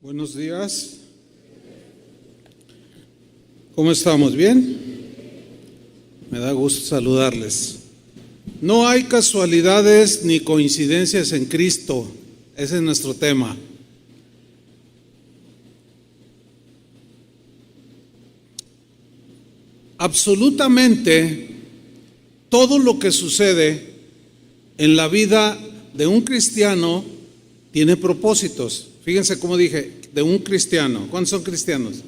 Buenos días. ¿Cómo estamos? ¿Bien? Me da gusto saludarles. No hay casualidades ni coincidencias en Cristo. Ese es nuestro tema. Absolutamente todo lo que sucede en la vida de un cristiano tiene propósitos. Fíjense cómo dije, de un cristiano. ¿Cuántos son cristianos?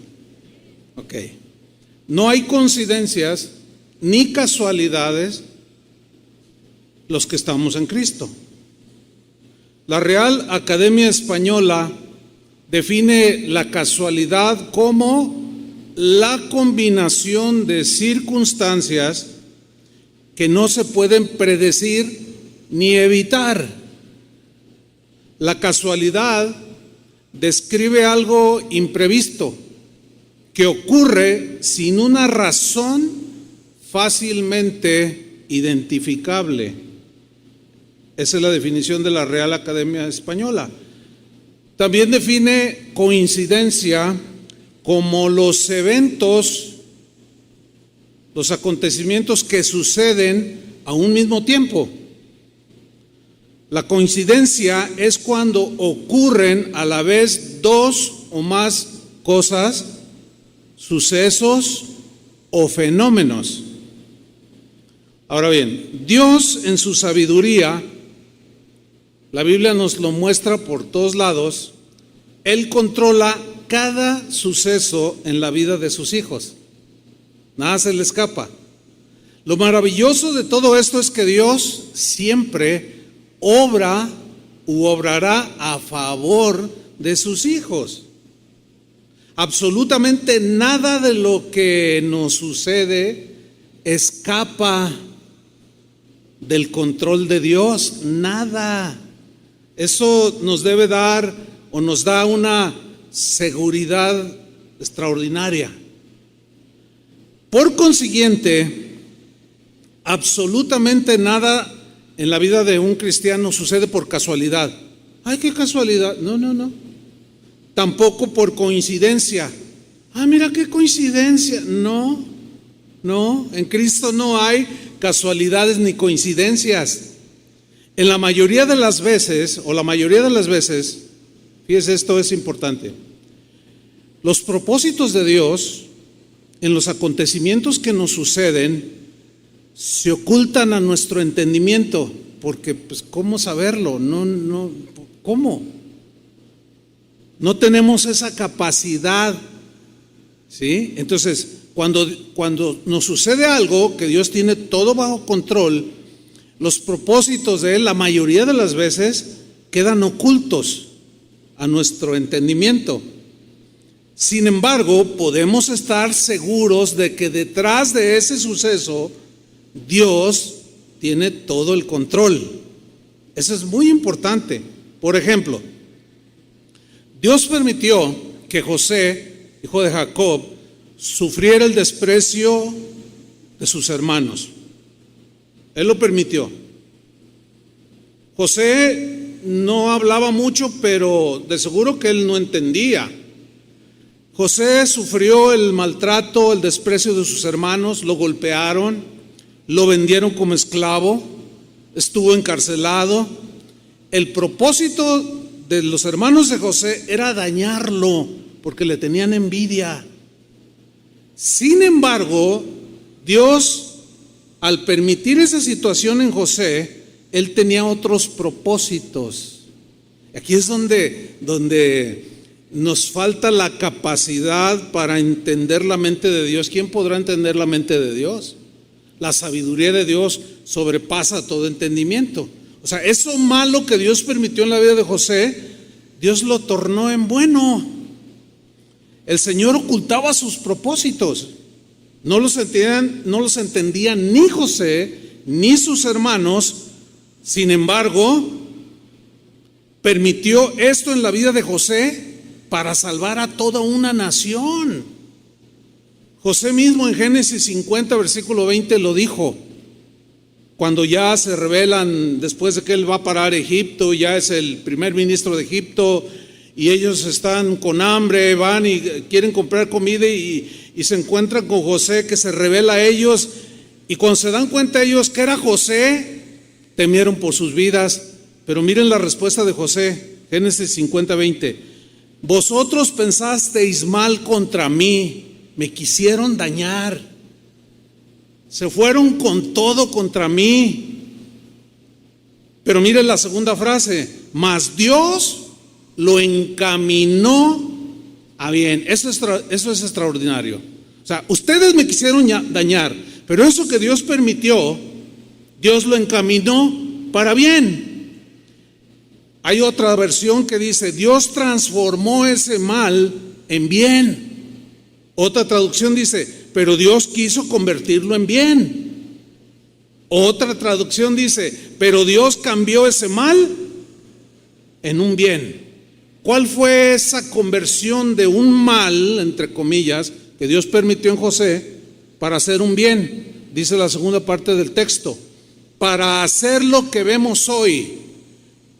Ok. No hay coincidencias ni casualidades los que estamos en Cristo. La Real Academia Española define la casualidad como la combinación de circunstancias que no se pueden predecir ni evitar. La casualidad describe algo imprevisto que ocurre sin una razón fácilmente identificable. Esa es la definición de la Real Academia Española. También define coincidencia como los eventos, los acontecimientos que suceden a un mismo tiempo. La coincidencia es cuando ocurren a la vez dos o más cosas, sucesos o fenómenos. Ahora bien, Dios en su sabiduría, la Biblia nos lo muestra por todos lados, Él controla cada suceso en la vida de sus hijos. Nada se le escapa. Lo maravilloso de todo esto es que Dios siempre obra u obrará a favor de sus hijos. Absolutamente nada de lo que nos sucede escapa del control de Dios, nada. Eso nos debe dar o nos da una seguridad extraordinaria. Por consiguiente, absolutamente nada en la vida de un cristiano sucede por casualidad. ¡Ay, qué casualidad! No. Tampoco por coincidencia. ¡Ah, mira qué coincidencia! No, en Cristo no hay casualidades ni coincidencias. En la mayoría de las veces, fíjese, esto es importante. Los propósitos de Dios en los acontecimientos que nos suceden se ocultan a nuestro entendimiento, porque pues ¿cómo saberlo? ¿Cómo? No tenemos esa capacidad, ¿sí? Entonces, cuando nos sucede algo que Dios tiene todo bajo control, los propósitos de Él, la mayoría de las veces, quedan ocultos a nuestro entendimiento. Sin embargo, podemos estar seguros de que detrás de ese suceso Dios tiene todo el control. Eso es muy importante. Por ejemplo, Dios permitió que José, hijo de Jacob, sufriera el desprecio de sus hermanos. Él lo permitió. José no hablaba mucho, pero de seguro que él no entendía. José sufrió el maltrato, el desprecio de sus hermanos, lo golpearon, lo vendieron como esclavo, estuvo encarcelado. El propósito de los hermanos de José era dañarlo, porque le tenían envidia. Sin embargo, Dios, al permitir esa situación en José, Él tenía otros propósitos. Aquí es donde nos falta la capacidad para entender la mente de Dios. ¿Quién podrá entender la mente de Dios? La sabiduría de Dios sobrepasa todo entendimiento. O sea, eso malo que Dios permitió en la vida de José, Dios lo tornó en bueno. El Señor ocultaba sus propósitos. No los entendían ni José ni sus hermanos. Sin embargo, permitió esto en la vida de José para salvar a toda una nación. José mismo en Génesis 50, versículo 20 lo dijo. Cuando ya se revelan, después de que él va a parar a Egipto, ya es el primer ministro de Egipto y ellos están con hambre, van y quieren comprar comida y se encuentran con José, que se revela a ellos, y cuando se dan cuenta ellos que era José, temieron por sus vidas. Pero miren la respuesta de José, Génesis 50:20. Vosotros pensasteis mal contra mí, me quisieron dañar, se fueron con todo contra mí. Pero miren la segunda frase, mas Dios lo encaminó a bien. Eso es extraordinario. O sea, ustedes me quisieron dañar, pero eso que Dios permitió, Dios lo encaminó para bien. Hay otra versión que dice, Dios transformó ese mal en bien. Otra traducción dice, pero Dios quiso convertirlo en bien. Otra traducción dice, pero Dios cambió ese mal en un bien. ¿Cuál fue esa conversión de un mal, entre comillas, que Dios permitió en José para hacer un bien? Dice la segunda parte del texto, para hacer lo que vemos hoy,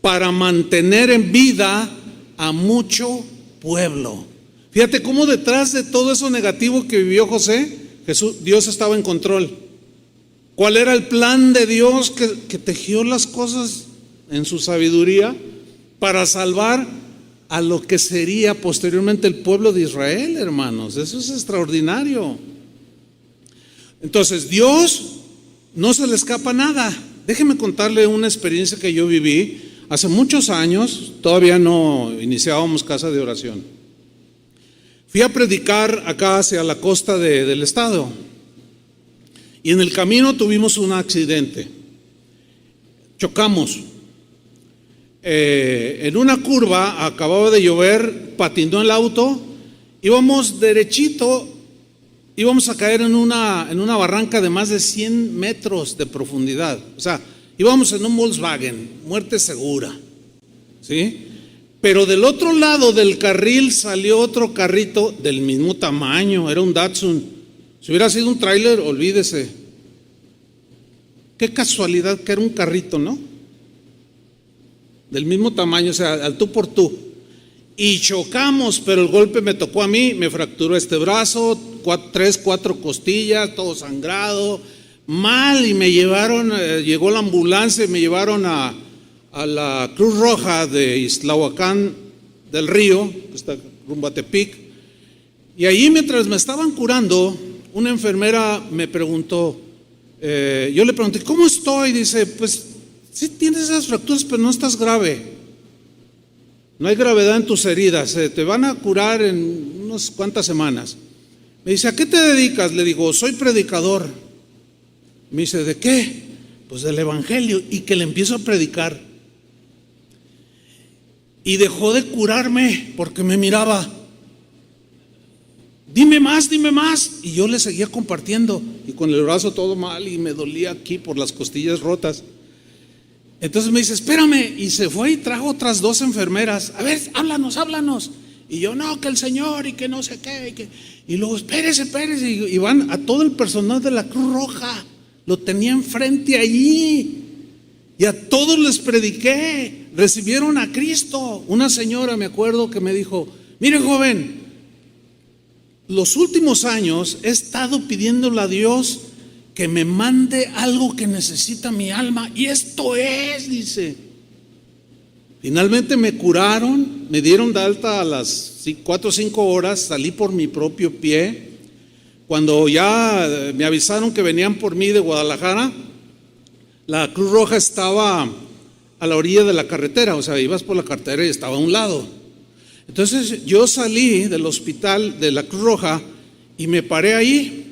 para mantener en vida a mucho pueblo. Fíjate cómo detrás de todo eso negativo que vivió José, Dios estaba en control. ¿Cuál era el plan de Dios que tejió las cosas en su sabiduría para salvar a lo que sería posteriormente el pueblo de Israel, hermanos? Eso es extraordinario. Entonces, Dios no se le escapa nada. Déjeme contarle una experiencia que yo viví hace muchos años. Todavía no iniciábamos casa de oración. Fui a predicar acá hacia la costa del estado, y en el camino tuvimos un accidente. Chocamos. En una curva, acababa de llover, patinó el auto, íbamos derechito, íbamos a caer en una barranca de más de 100 metros de profundidad. O sea, íbamos en un Volkswagen, muerte segura, ¿sí? Pero del otro lado del carril salió otro carrito del mismo tamaño, era un Datsun. Si hubiera sido un tráiler, olvídese. Qué casualidad que era un carrito, ¿no? Del mismo tamaño, o sea, al tú por tú. Y chocamos, pero el golpe me tocó a mí, me fracturó este brazo, 4 costillas, todo sangrado, mal, y me llevaron, llegó la ambulancia y me llevaron a la Cruz Roja de Islahuacán del Río, que está rumbo a Tepic. Y allí, mientras me estaban curando, una enfermera me preguntó, yo le pregunté, ¿cómo estoy? Dice, pues sí tienes esas fracturas, pero no estás grave. No hay gravedad en tus heridas, te van a curar en unas cuantas semanas. Me dice, ¿a qué te dedicas? Le digo, soy predicador. Me dice, ¿de qué? Pues del evangelio. Y que le empiezo a predicar. Y dejó de curarme porque me miraba. Dime más. Y yo le seguía compartiendo. Y con el brazo todo mal y me dolía aquí por las costillas rotas. Entonces me dice, espérame. Y se fue y trajo otras 2 enfermeras. A ver, háblanos. Y yo, no, que el Señor y que no sé qué. Y luego, espérese. Y van a todo el personal de la Cruz Roja. Lo tenía enfrente allí. Y a todos les prediqué. Recibieron a Cristo. Una señora, me acuerdo, que me dijo, mire, joven, los últimos años he estado pidiéndole a Dios que me mande algo que necesita mi alma, y esto es, dice. Finalmente me curaron, me dieron de alta a las 4 o 5 horas, salí por mi propio pie. Cuando ya me avisaron que venían por mí de Guadalajara, la Cruz Roja estaba a la orilla de la carretera, o sea, ibas por la carretera y estaba a un lado. Entonces yo salí del hospital de la Cruz Roja y me paré ahí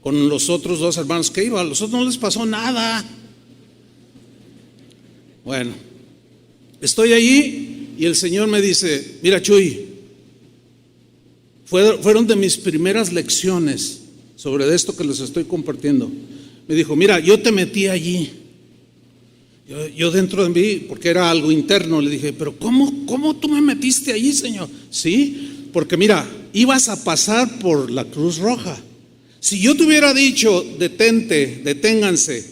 con los otros 2 hermanos que iban. A los otros no les pasó nada. Bueno, estoy ahí y el Señor me dice, mira, Chuy, fueron de mis primeras lecciones sobre esto que les estoy compartiendo. Me dijo, mira, yo te metí allí. Yo dentro de mí, porque era algo interno, le dije, pero ¿cómo tú me metiste allí, Señor? Sí, porque mira, ibas a pasar por la Cruz Roja. Si yo te hubiera dicho, deténganse,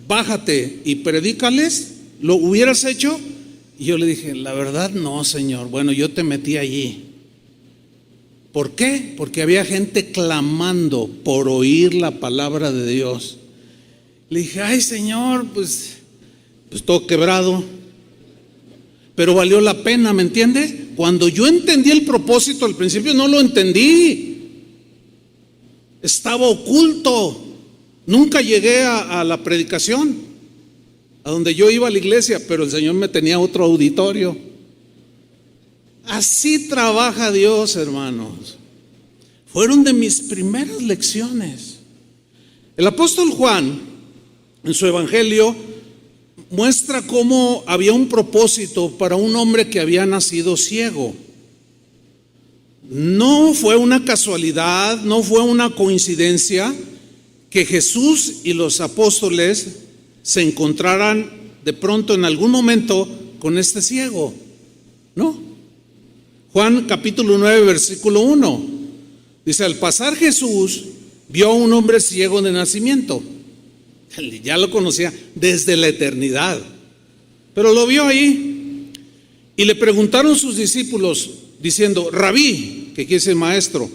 bájate y predícales, ¿lo hubieras hecho? Y yo le dije, la verdad no, Señor. Bueno, yo te metí allí. ¿Por qué? Porque había gente clamando por oír la palabra de Dios. Le dije, ay, Señor, pues todo quebrado. Pero valió la pena, ¿me entiende? Cuando yo entendí el propósito, al principio no lo entendí. Estaba oculto. Nunca llegué a la predicación, a donde yo iba a la iglesia, pero el Señor me tenía otro auditorio. Así trabaja Dios, hermanos. Fueron de mis primeras lecciones. El apóstol Juan, en su evangelio, muestra cómo había un propósito para un hombre que había nacido ciego. No fue una casualidad, no fue una coincidencia que Jesús y los apóstoles se encontraran de pronto en algún momento con este ciego. No. Juan capítulo 9, versículo 1. Dice, al pasar Jesús vio a un hombre ciego de nacimiento. Ya lo conocía desde la eternidad, pero lo vio ahí. Y le preguntaron sus discípulos diciendo, Rabí, que quiere decir maestro,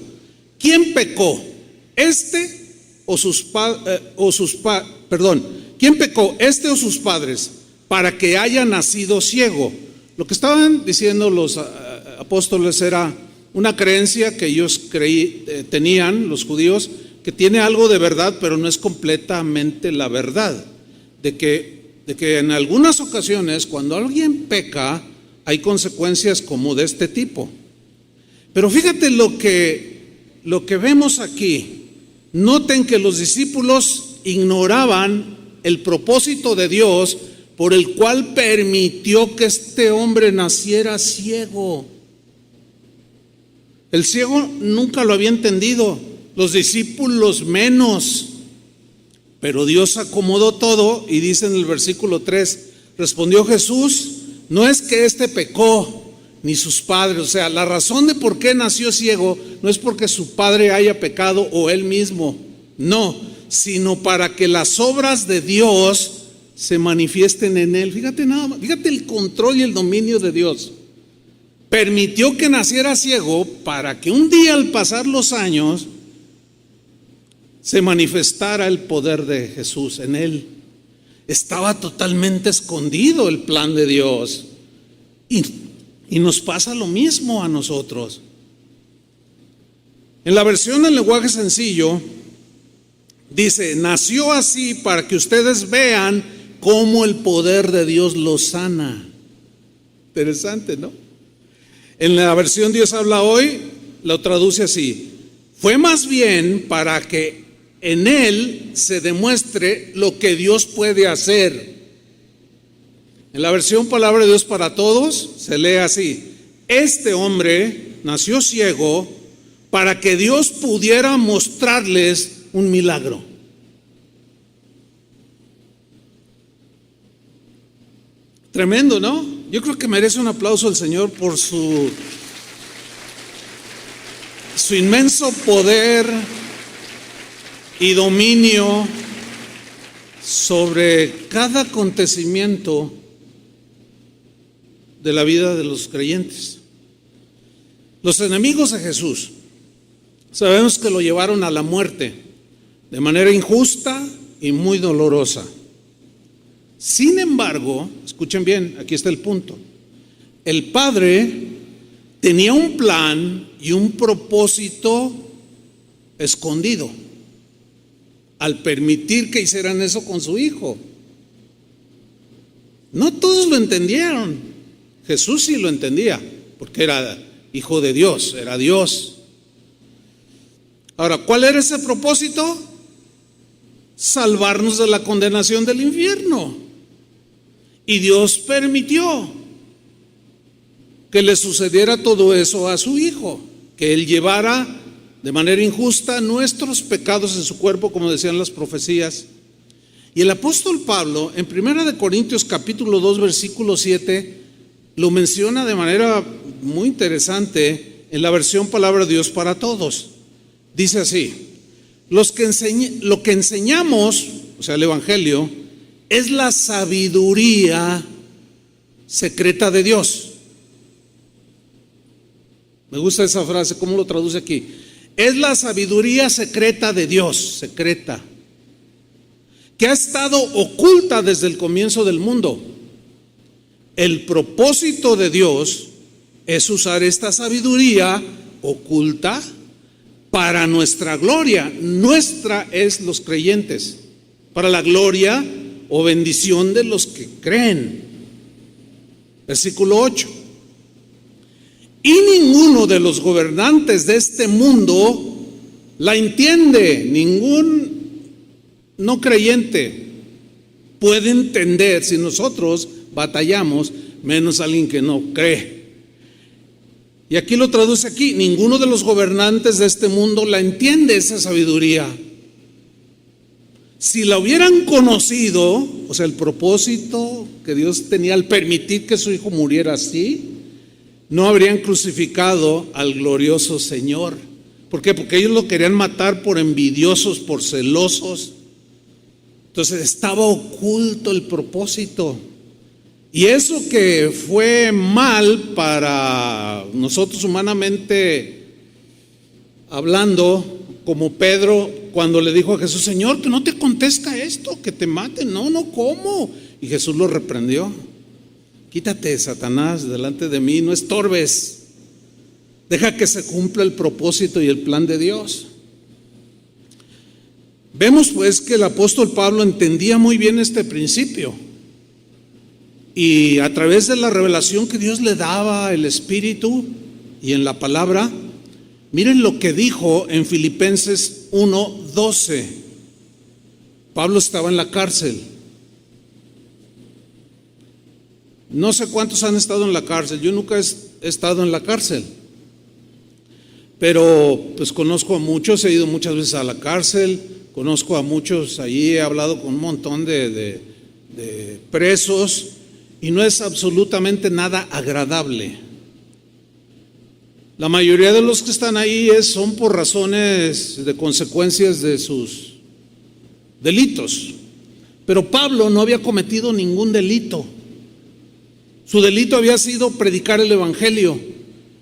¿quién pecó? ¿Quién pecó, este o sus padres, para que haya nacido ciego? Lo que estaban diciendo los apóstoles era una creencia que ellos tenían, los judíos, que tiene algo de verdad, pero no es completamente la verdad. De que en algunas ocasiones, cuando alguien peca, hay consecuencias como de este tipo. Pero fíjate lo que vemos aquí. Noten que los discípulos ignoraban el propósito de Dios por el cual permitió que este hombre naciera ciego. El ciego nunca lo había entendido, los discípulos menos. Pero Dios acomodó todo y dice en el versículo 3, respondió Jesús, no es que éste pecó, ni sus padres. O sea, la razón de por qué nació ciego no es porque su padre haya pecado o él mismo, no, sino para que las obras de Dios se manifiesten en él. Fíjate nada más, fíjate el control y el dominio de Dios. Permitió que naciera ciego para que un día, al pasar los años, se manifestara el poder de Jesús en él. Estaba totalmente escondido el plan de Dios. Y nos pasa lo mismo a nosotros. En la versión en lenguaje sencillo, dice, nació así para que ustedes vean cómo el poder de Dios lo sana. Interesante, ¿no? En la versión Dios habla hoy, lo traduce así, fue más bien para que en él se demuestre lo que Dios puede hacer. En la versión Palabra de Dios para Todos se lee así, este hombre nació ciego para que Dios pudiera mostrarles un milagro. Tremendo, ¿no? Yo creo que merece un aplauso al Señor por su inmenso poder y dominio sobre cada acontecimiento de la vida de los creyentes. Los enemigos de Jesús, sabemos que lo llevaron a la muerte de manera injusta y muy dolorosa. Sin embargo, escuchen bien, aquí está el punto. El Padre tenía un plan y un propósito escondido al permitir que hicieran eso con su Hijo. No todos lo entendieron. Jesús sí lo entendía, porque era Hijo de Dios, era Dios. Ahora, ¿cuál era ese propósito? Salvarnos de la condenación del infierno. Y Dios permitió que le sucediera todo eso a su Hijo, que Él llevara de manera injusta nuestros pecados en su cuerpo, como decían las profecías. Y el apóstol Pablo, en 1 Corintios capítulo 2, versículo 7, lo menciona de manera muy interesante en la versión Palabra de Dios para Todos. Dice así, lo que enseñamos, o sea, el Evangelio, es la sabiduría secreta de Dios. Me gusta esa frase, ¿cómo lo traduce aquí? Es la sabiduría secreta de Dios, secreta, que ha estado oculta desde el comienzo del mundo. El propósito de Dios es usar esta sabiduría oculta para nuestra gloria. Nuestra es los creyentes, para la gloria o bendición de los que creen. Versículo 8. Y ninguno de los gobernantes de este mundo la entiende. Ningún no creyente puede entender si nosotros batallamos, menos alguien que no cree. Y aquí lo traduce aquí: ninguno de los gobernantes de este mundo la entiende, esa sabiduría. Si la hubieran conocido, o sea, el propósito que Dios tenía al permitir que su hijo muriera así, no habrían crucificado al glorioso Señor. ¿Por qué? Porque ellos lo querían matar por envidiosos, por celosos. Entonces estaba oculto el propósito. Y eso que fue mal para nosotros humanamente hablando, como Pedro cuando le dijo a Jesús: Señor, que no te acontezca esto, que te maten. No, ¿cómo? Y Jesús lo reprendió: quítate, Satanás, delante de mí, no estorbes. Deja que se cumpla el propósito y el plan de Dios. Vemos pues que el apóstol Pablo entendía muy bien este principio. Y a través de la revelación que Dios le daba, el Espíritu y en la palabra, miren lo que dijo en Filipenses 1:12. Pablo estaba en la cárcel. No sé cuántos han estado en la cárcel. Yo nunca he estado en la cárcel, pero pues conozco a muchos, he ido muchas veces a la cárcel, conozco a muchos allí, he hablado con un montón de presos, y no es absolutamente nada agradable. La mayoría de los que están ahí son por razones de consecuencias de sus delitos. Pero Pablo no había cometido ningún delito. Su delito había sido predicar el evangelio,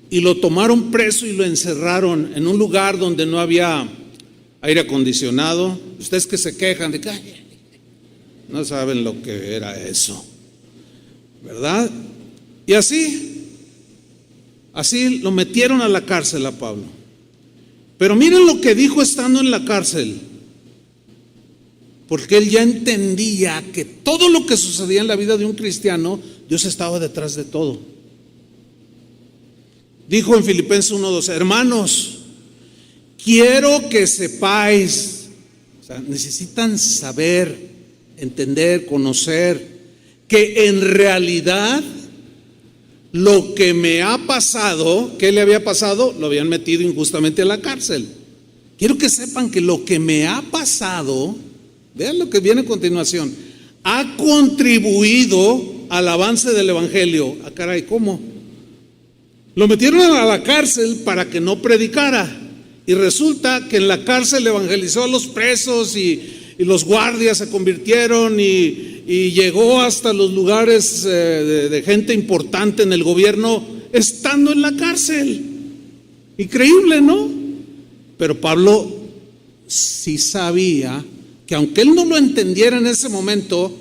y lo tomaron preso y lo encerraron en un lugar donde no había aire acondicionado. Ustedes que se quejan de que no saben lo que era eso, ¿verdad? Y así lo metieron a la cárcel a Pablo. Pero miren lo que dijo estando en la cárcel, porque él ya entendía que todo lo que sucedía en la vida de un cristiano, Dios estaba detrás de todo. Dijo en Filipenses 1:12: hermanos, quiero que sepáis, o sea, necesitan saber, entender, conocer, que en realidad lo que me ha pasado, ¿qué le había pasado? Lo habían metido injustamente a la cárcel. Quiero que sepan que lo que me ha pasado, vean lo que viene a continuación, ha contribuido al avance del evangelio. Ah, caray, ¿cómo? Lo metieron a la cárcel para que no predicara, y resulta que en la cárcel evangelizó a los presos, y los guardias se convirtieron, y llegó hasta los lugares de gente importante en el gobierno estando en la cárcel. Increíble, ¿no? Pero Pablo sí sabía que aunque él no lo entendiera en ese momento,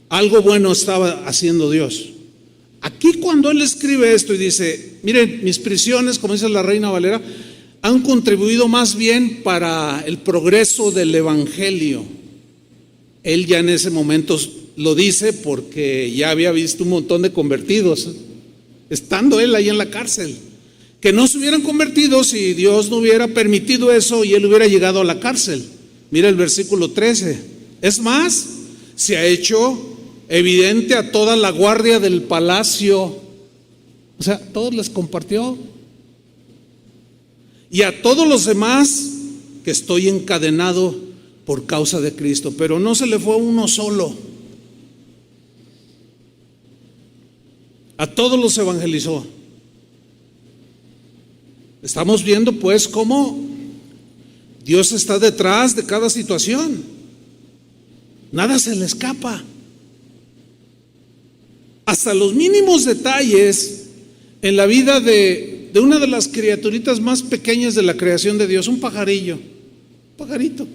algo bueno estaba haciendo Dios. Aquí cuando él escribe esto y dice: miren, mis prisiones, como dice la Reina Valera, han contribuido más bien para el progreso del evangelio. Él ya en ese momento lo dice porque ya había visto un montón de convertidos, estando él ahí en la cárcel, que no se hubieran convertido si Dios no hubiera permitido eso y él hubiera llegado a la cárcel. Mira el versículo 13. Es más, se ha hecho evidente a toda la guardia del palacio. O sea, todos les compartió. Y a todos los demás que estoy encadenado por causa de Cristo. Pero no se le fue uno solo. A todos los evangelizó. Estamos viendo pues cómo Dios está detrás de cada situación. Nada se le escapa. hasta los mínimos detalles en la vida de una de las criaturitas más pequeñas de la creación de Dios, un pajarillo, un pajarito.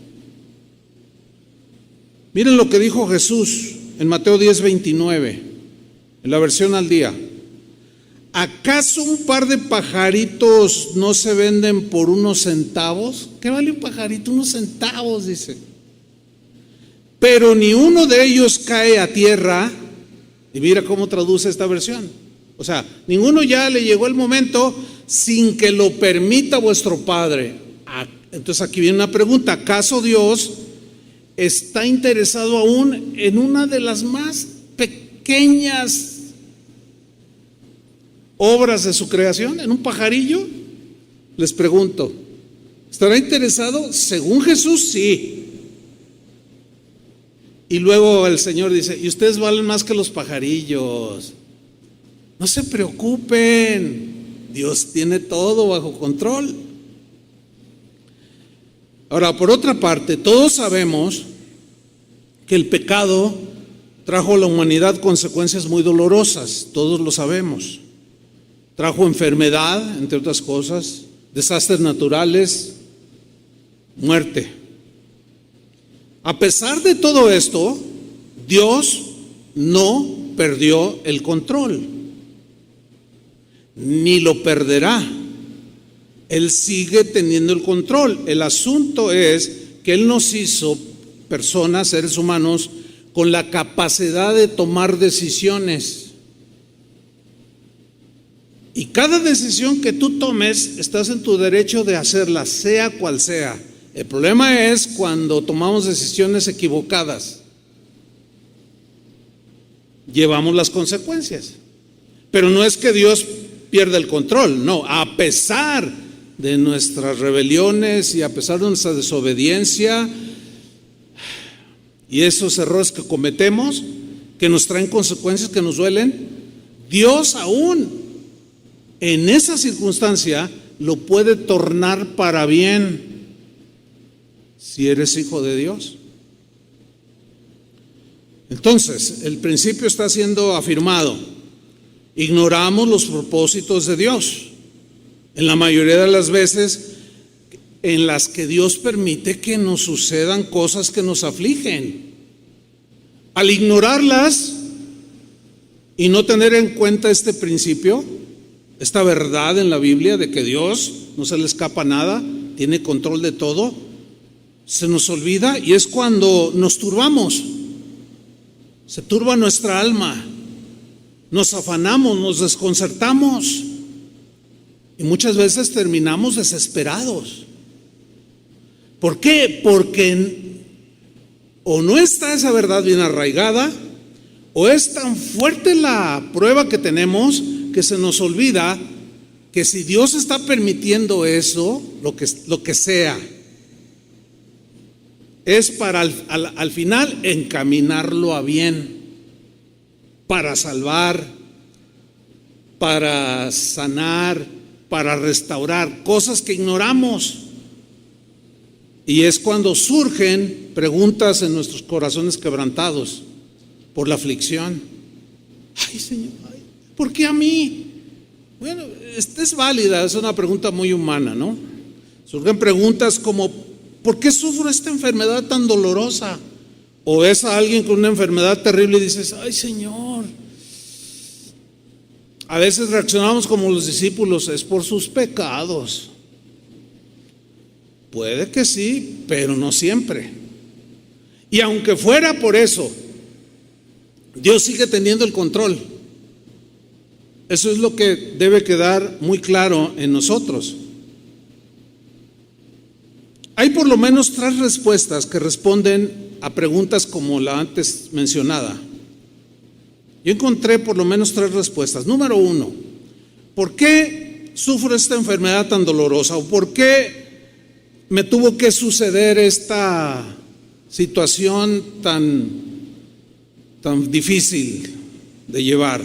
Miren lo que dijo Jesús en Mateo 10:29, en la versión al día. ¿Acaso un par de pajaritos no se venden por unos centavos? ¿Qué vale un pajarito? Unos centavos, dice. Pero ni uno de ellos cae a tierra. Y mira cómo traduce esta versión. O sea, ninguno ya le llegó el momento sin que lo permita vuestro Padre. Entonces aquí viene una pregunta. ¿Acaso Dios está interesado aún en una de las más pequeñas obras de su creación, en un pajarillo? Les pregunto, ¿estará interesado? Según Jesús, sí. Y luego el Señor dice, y ustedes valen más que los pajarillos. No se preocupen, Dios tiene todo bajo control. Ahora, por otra parte, todos sabemos que el pecado trajo a la humanidad consecuencias muy dolorosas, todos lo sabemos. Trajo enfermedad, entre otras cosas, desastres naturales, muerte. A pesar de todo esto, Dios no perdió el control, ni lo perderá. Él sigue teniendo el control. El asunto es que Él nos hizo personas, seres humanos, con la capacidad de tomar decisiones. Y cada decisión que tú tomes, estás en tu derecho de hacerla, sea cual sea. El problema es cuando tomamos decisiones equivocadas. Llevamos las consecuencias. Pero no es que Dios pierda el control, no. A pesar de nuestras rebeliones y a pesar de nuestra desobediencia y esos errores que cometemos, que nos traen consecuencias que nos duelen, Dios aún en esa circunstancia lo puede tornar para bien si eres hijo de Dios. Entonces, el principio está siendo afirmado. Ignoramos los propósitos de Dios en la mayoría de las veces en las que Dios permite que nos sucedan cosas que nos afligen. Al ignorarlas y no tener en cuenta este principio, esta verdad en la Biblia de que Dios no se le escapa nada, tiene control de todo, se nos olvida y es cuando nos turbamos, se turba nuestra alma, nos afanamos, nos desconcertamos y muchas veces terminamos desesperados. ¿Por qué? Porque o no está esa verdad bien arraigada, o es tan fuerte la prueba que tenemos que se nos olvida que si Dios está permitiendo eso, lo que sea, es para al final encaminarlo a bien, para salvar, para sanar, para restaurar, cosas que ignoramos. Y es cuando surgen preguntas en nuestros corazones quebrantados por la aflicción. Ay, Señor, ¿por qué a mí? Bueno, esta es válida, es una pregunta muy humana, ¿no? Surgen preguntas como, ¿por qué sufro esta enfermedad tan dolorosa? O ves a alguien con una enfermedad terrible y dices, ay, Señor. A veces reaccionamos como los discípulos, es por sus pecados. Puede que sí, pero no siempre. Y aunque fuera por eso, Dios sigue teniendo el control. Eso es lo que debe quedar muy claro en nosotros. Hay por lo menos 3 respuestas que responden a preguntas como la antes mencionada. Yo encontré por lo menos 3 respuestas. Número 1, ¿por qué sufro esta enfermedad tan dolorosa? ¿O por qué me tuvo que suceder esta situación tan difícil de llevar?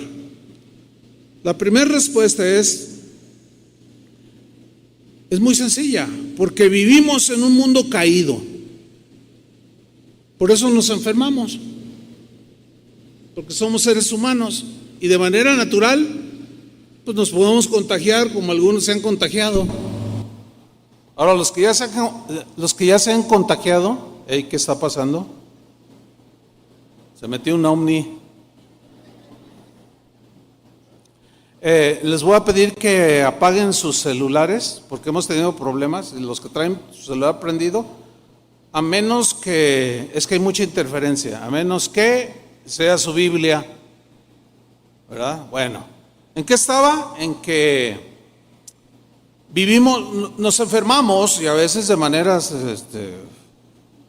La primera respuesta es muy sencilla, porque vivimos en un mundo caído. Por eso nos enfermamos, porque somos seres humanos y de manera natural, pues nos podemos contagiar como algunos se han contagiado. Ahora, los que ya se han contagiado, ¿qué está pasando? Se metió un ovni. Les voy a pedir que apaguen sus celulares porque hemos tenido problemas. Los que traen su celular prendido, a menos que, es que hay mucha interferencia, a menos que sea su Biblia, ¿verdad? Bueno, ¿en qué estaba? En que vivimos, nos enfermamos y a veces de maneras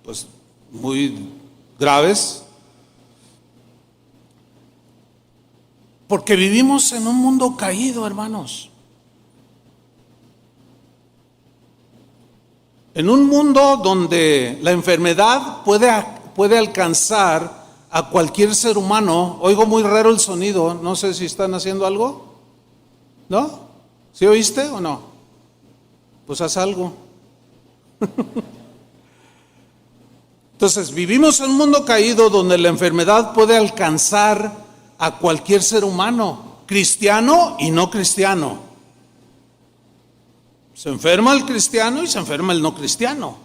pues muy graves, porque vivimos en un mundo caído, hermanos. En un mundo donde la enfermedad puede alcanzar a cualquier ser humano. Oigo muy raro el sonido, no sé si están haciendo algo. ¿No? ¿Sí oíste o no? Pues haz algo. Entonces, vivimos en un mundo caído donde la enfermedad puede alcanzar a cualquier ser humano, cristiano y no cristiano. Se enferma el cristiano y se enferma el no cristiano.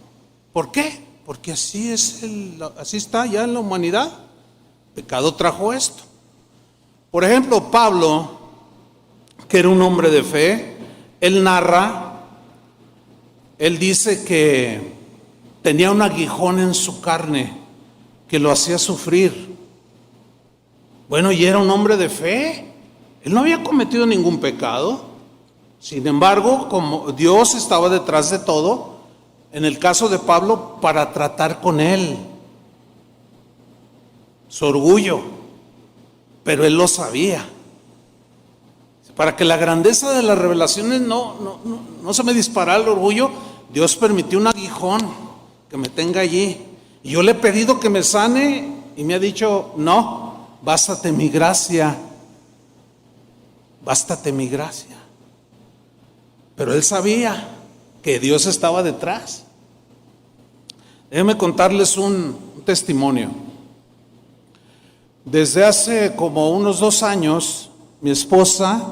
¿Por qué? Porque así está ya en la humanidad. Pecado trajo esto. Por ejemplo, Pablo, que era un hombre de fe, él dice que tenía un aguijón en su carne que lo hacía sufrir. Bueno, y era un hombre de fe. Él no había cometido ningún pecado. Sin embargo, como Dios estaba detrás de todo, en el caso de Pablo, para tratar con él, su orgullo, pero él lo sabía. Para que la grandeza de las revelaciones no se me disparara el orgullo, Dios permitió un aguijón que me tenga allí. Y yo le he pedido que me sane y me ha dicho, no, bástate mi gracia, bástate mi gracia. Pero él sabía que Dios estaba detrás. Déjenme contarles un testimonio. Desde hace como unos 2 años, mi esposa,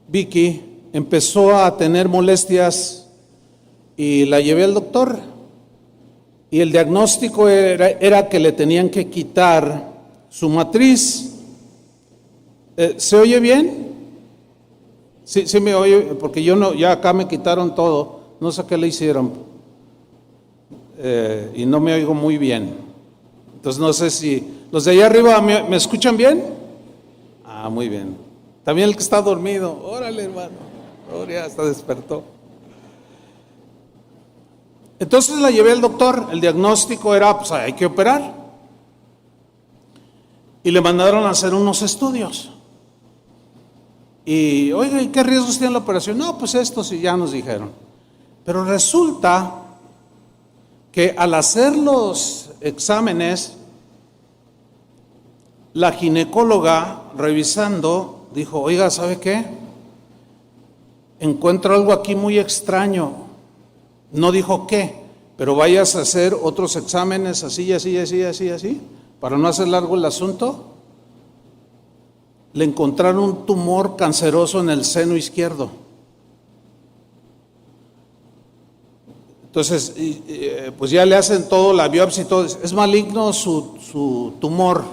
Vicky, empezó a tener molestias y la llevé al doctor. Y el diagnóstico era que le tenían que quitar su matriz. ¿Se oye bien? Sí me oye, porque ya acá me quitaron todo, no sé qué le hicieron, y no me oigo muy bien. Entonces no sé si los de allá arriba me escuchan bien. Ah, muy bien. También el que está dormido, órale hermano, ya hasta despertó. Entonces la llevé al doctor, el diagnóstico era, pues hay que operar. Y le mandaron a hacer unos estudios. Y, oiga, ¿y qué riesgos tiene la operación? No, pues estos y ya nos dijeron. Pero resulta que al hacer los exámenes, la ginecóloga revisando dijo, oiga, ¿sabe qué? Encuentro algo aquí muy extraño. No dijo qué, pero vayas a hacer otros exámenes así, para no hacer largo el asunto. Le encontraron un tumor canceroso en el seno izquierdo. Entonces, pues ya le hacen todo, la biopsia y todo. Es maligno su tumor.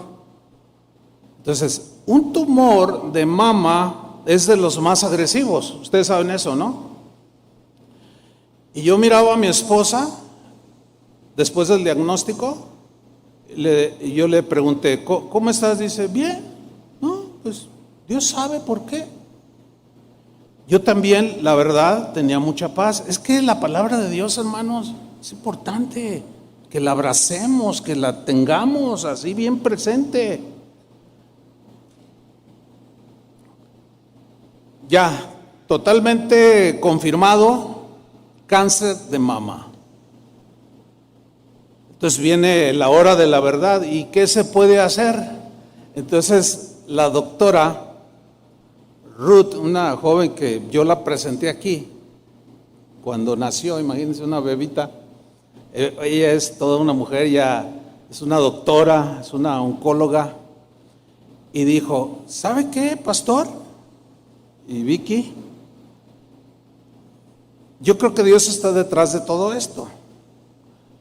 Entonces, un tumor de mama es de los más agresivos. Ustedes saben eso, ¿no? Y yo miraba a mi esposa después del diagnóstico. Y yo le pregunté, ¿cómo estás? Dice, bien. Pues Dios sabe por qué. Yo también, la verdad, tenía mucha paz. Es que la palabra de Dios, hermanos, es importante que la abracemos, que la tengamos así bien presente. Ya, totalmente confirmado, cáncer de mama. Entonces viene la hora de la verdad. ¿Y qué se puede hacer? Entonces la doctora Ruth, una joven que yo la presenté aquí cuando nació, imagínense, una bebita, ella es toda una mujer ya es una doctora, es una oncóloga, y dijo: ¿sabe qué, pastor? Y Vicky, yo creo que Dios está detrás de todo esto,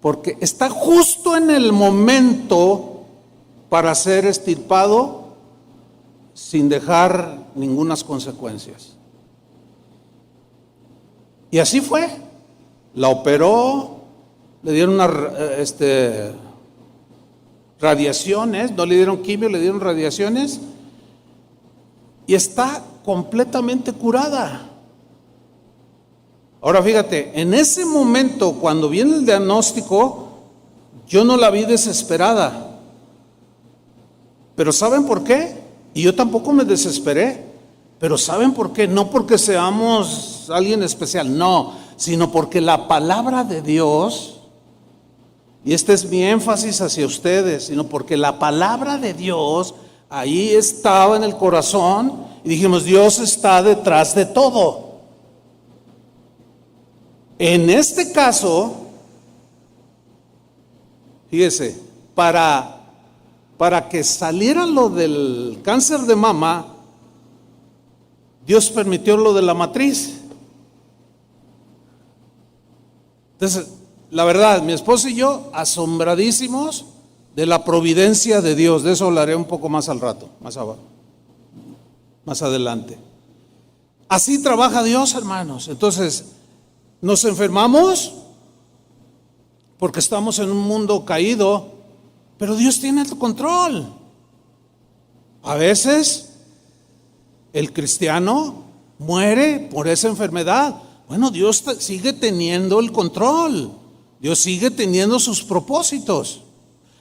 porque está justo en el momento para ser extirpado sin dejar ninguna consecuencias. Y así fue. La operó, le dieron radiaciones, no le dieron quimio, le dieron radiaciones, y está completamente curada. Ahora fíjate, en ese momento, cuando viene el diagnóstico, yo no la vi desesperada. Pero ¿saben por qué? Y yo tampoco me desesperé. Pero ¿saben por qué? No porque seamos alguien especial, no, sino porque la palabra de Dios, y este es mi énfasis hacia ustedes, sino porque la palabra de Dios ahí estaba en el corazón, y dijimos: Dios está detrás de todo. En este caso, fíjese, para que saliera lo del cáncer de mama, Dios permitió lo de la matriz. Entonces, la verdad, mi esposo y yo asombradísimos de la providencia de Dios. De eso hablaré un poco más al rato, más abajo, más adelante. Así trabaja Dios, hermanos. Entonces, nos enfermamos porque estamos en un mundo caído, pero Dios tiene el control. A veces el cristiano muere por esa enfermedad. Bueno, Dios sigue teniendo el control. Dios sigue teniendo sus propósitos.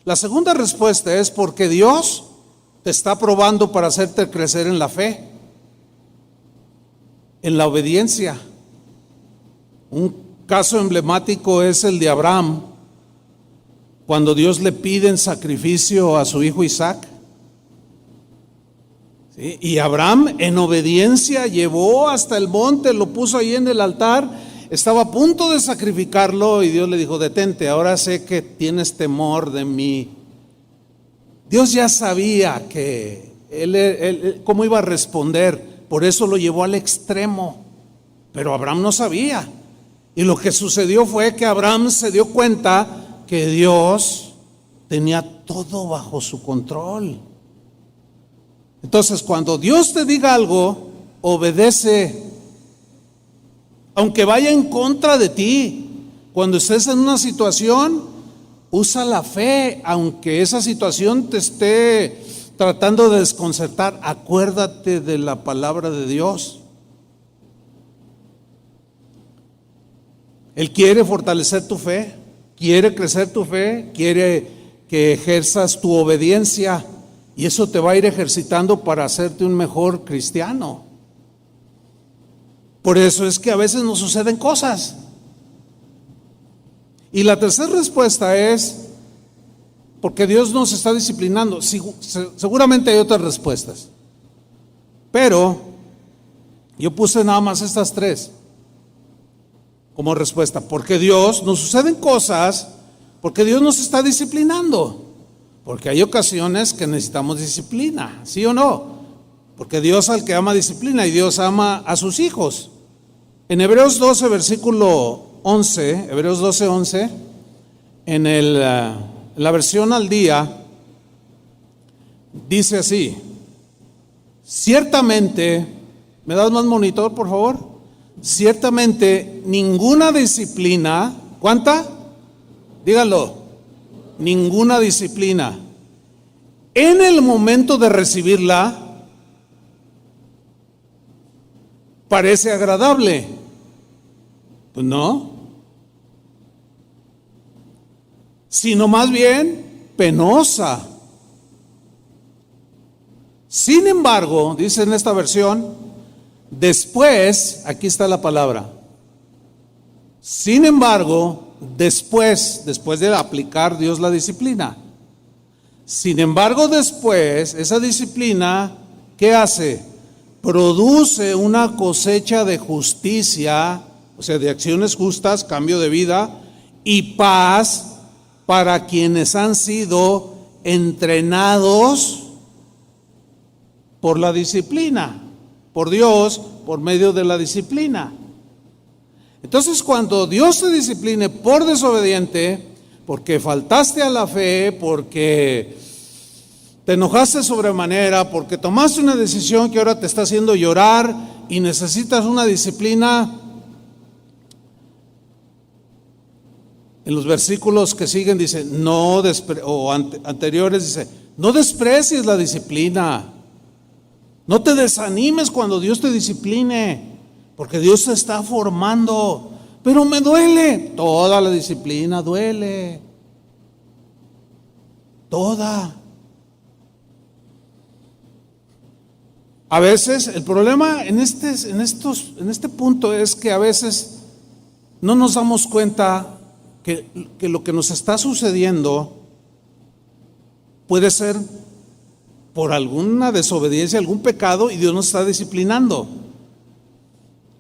La segunda respuesta es porque Dios te está probando para hacerte crecer en la fe, en la obediencia. Un caso emblemático es el de Abraham, cuando Dios le pide en sacrificio a su hijo Isaac. ¿Sí? Y Abraham en obediencia llevó hasta el monte, lo puso ahí en el altar, estaba a punto de sacrificarlo y Dios le dijo: detente, ahora sé que tienes temor de mí. Dios ya sabía que él cómo iba a responder, por eso lo llevó al extremo, pero Abraham no sabía. Y lo que sucedió fue que Abraham se dio cuenta que Dios tenía todo bajo su control. Entonces, cuando Dios te diga algo, obedece, aunque vaya en contra de ti. Cuando estés en una situación, usa la fe, aunque esa situación te esté tratando de desconcertar. Acuérdate de la palabra de Dios. Él quiere fortalecer tu fe, quiere crecer tu fe, quiere que ejerzas tu obediencia, y eso te va a ir ejercitando para hacerte un mejor cristiano. Por eso es que a veces nos suceden cosas. Y la tercera respuesta es porque Dios nos está disciplinando. Seguramente hay otras respuestas, pero yo puse nada más estas tres como respuesta. Porque Dios, nos suceden cosas porque Dios nos está disciplinando. Porque hay ocasiones que necesitamos disciplina, ¿sí o no? Porque Dios al que ama disciplina, y Dios ama a sus hijos. En Hebreos 12, versículo 11, Hebreos 12, 11, en la versión al día, dice así: ciertamente, ¿me das más monitor, por favor? Ciertamente ninguna disciplina, ¿cuánta? Díganlo, ninguna disciplina, en el momento de recibirla, parece agradable. Pues no, sino más bien penosa. Sin embargo, dice en esta versión, después, aquí está la palabra, sin embargo, después de aplicar Dios la disciplina, sin embargo, después, esa disciplina, ¿qué hace? Produce una cosecha de justicia, o sea, de acciones justas, cambio de vida y paz para quienes han sido entrenados por la disciplina, por Dios, por medio de la disciplina. Entonces, cuando Dios te discipline por desobediente, porque faltaste a la fe, porque te enojaste sobremanera, porque tomaste una decisión que ahora te está haciendo llorar y necesitas una disciplina, en los versículos que siguen dice, anteriores dice, no desprecies la disciplina, no te desanimes cuando Dios te discipline, porque Dios te está formando. Pero me duele, toda la disciplina duele, toda. A veces el problema en este punto es que a veces no nos damos cuenta que lo que nos está sucediendo puede ser por alguna desobediencia, algún pecado, y Dios nos está disciplinando.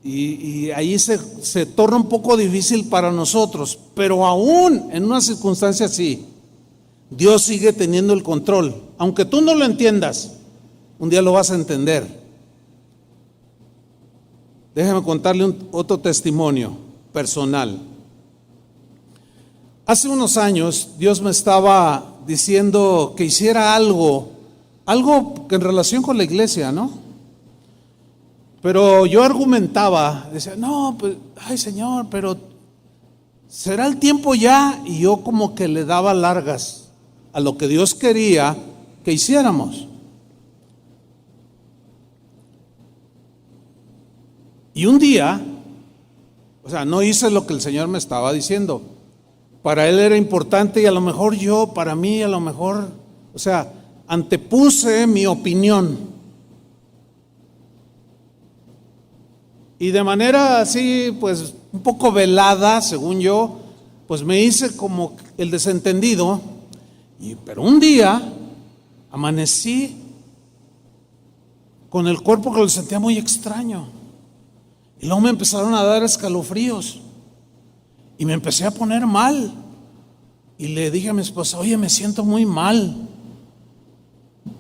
Y ahí se torna un poco difícil para nosotros, pero aún en una circunstancia así, Dios sigue teniendo el control. Aunque tú no lo entiendas, un día lo vas a entender. Déjame contarle otro testimonio personal. Hace unos años Dios me estaba diciendo que hiciera algo que en relación con la iglesia, ¿no? Pero yo argumentaba, decía, no, pues, ay Señor, pero ¿será el tiempo ya? Y yo como que le daba largas a lo que Dios quería que hiciéramos. Y un día, o sea, no hice lo que el Señor me estaba diciendo. Para Él era importante y a lo mejor para mí, a lo mejor, o sea, antepuse mi opinión. Y de manera así, pues, un poco velada, según yo, pues me hice como el desentendido. Pero un día amanecí con el cuerpo que lo sentía muy extraño. Y luego me empezaron a dar escalofríos. Y me empecé a poner mal. Y le dije a mi esposa, oye, me siento muy mal.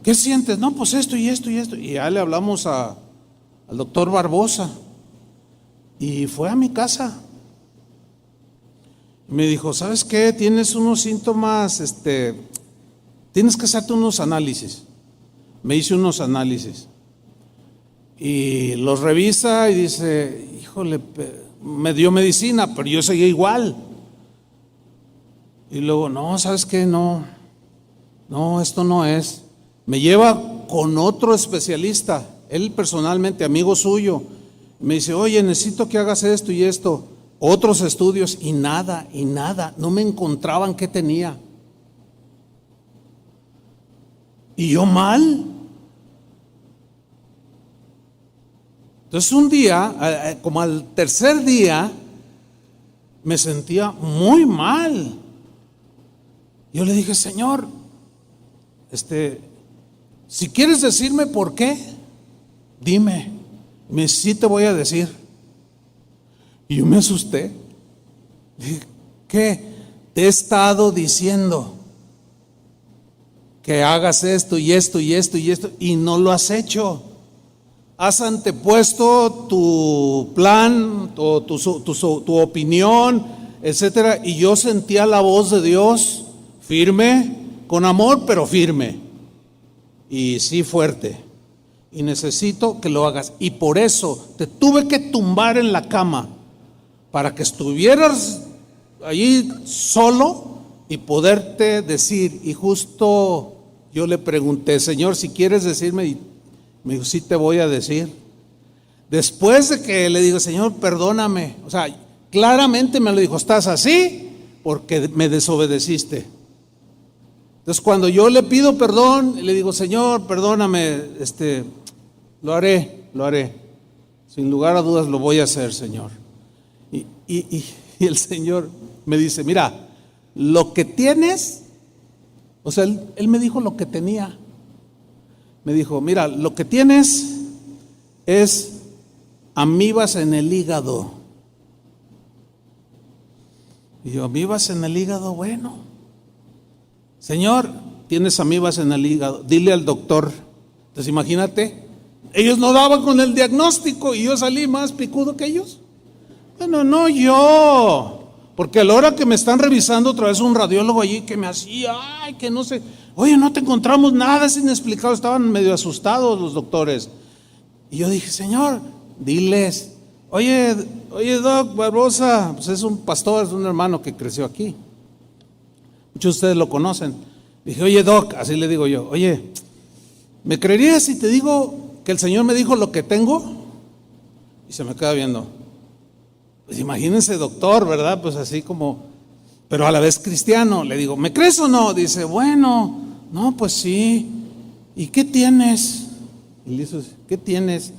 ¿Qué sientes? No, pues esto y esto y esto. Y ya le hablamos al doctor Barbosa. Y fue a mi casa. Me dijo, ¿sabes qué? Tienes unos síntomas, tienes que hacerte unos análisis. Me hice unos análisis. Y los revisa y dice, híjole, me dio medicina, pero yo seguía igual. Y luego, no, ¿sabes qué? No, esto no es. Me lleva con otro especialista, él personalmente, amigo suyo. Me dice, oye, necesito que hagas esto y esto. Otros estudios y nada, no me encontraban qué tenía. Y yo mal. Entonces un día, como al tercer día, me sentía muy mal. Yo le dije, Señor, si quieres decirme por qué, dime. Sí te voy a decir. Y yo me asusté. Dije, ¿qué? Te he estado diciendo que hagas esto y esto y esto y esto, y no lo has hecho. Has antepuesto tu plan, tu opinión, etcétera. Y yo sentía la voz de Dios firme, con amor, pero firme. Y sí, fuerte. Y necesito que lo hagas. Y por eso te tuve que tumbar en la cama, para que estuvieras allí solo y poderte decir. Y justo yo le pregunté, Señor, si quieres decirme, y me dijo, sí te voy a decir. Después de que le digo, Señor, perdóname, o sea, claramente me lo dijo, estás así porque me desobedeciste. Entonces cuando yo le pido perdón, le digo, Señor, perdóname, lo haré, sin lugar a dudas lo voy a hacer, Señor. Y el Señor me dice, mira, lo que tienes, o sea, él me dijo lo que tenía. Me dijo, mira, lo que tienes es amibas en el hígado. Y yo, amibas en el hígado, bueno, Señor, tienes amibas en el hígado, dile al doctor. Entonces imagínate, ellos no daban con el diagnóstico y yo salí más picudo que ellos. Bueno, no yo, porque a la hora que me están revisando otra vez un radiólogo allí que me hacía, ay, que no sé, oye, no te encontramos nada, es inexplicable, estaban medio asustados los doctores. Y yo dije, Señor, diles, oye Doc Barbosa, pues es un pastor, es un hermano que creció aquí. Muchos de ustedes lo conocen. Dije, oye Doc, así le digo yo, oye, ¿me creerías si te digo que el Señor me dijo lo que tengo? Y se me queda viendo. Pues imagínense, doctor, ¿verdad? Pues así como, pero a la vez cristiano. Le digo, ¿me crees o no? Dice, bueno, no, pues sí. ¿Y qué tienes? Y le dice, ¿qué tienes?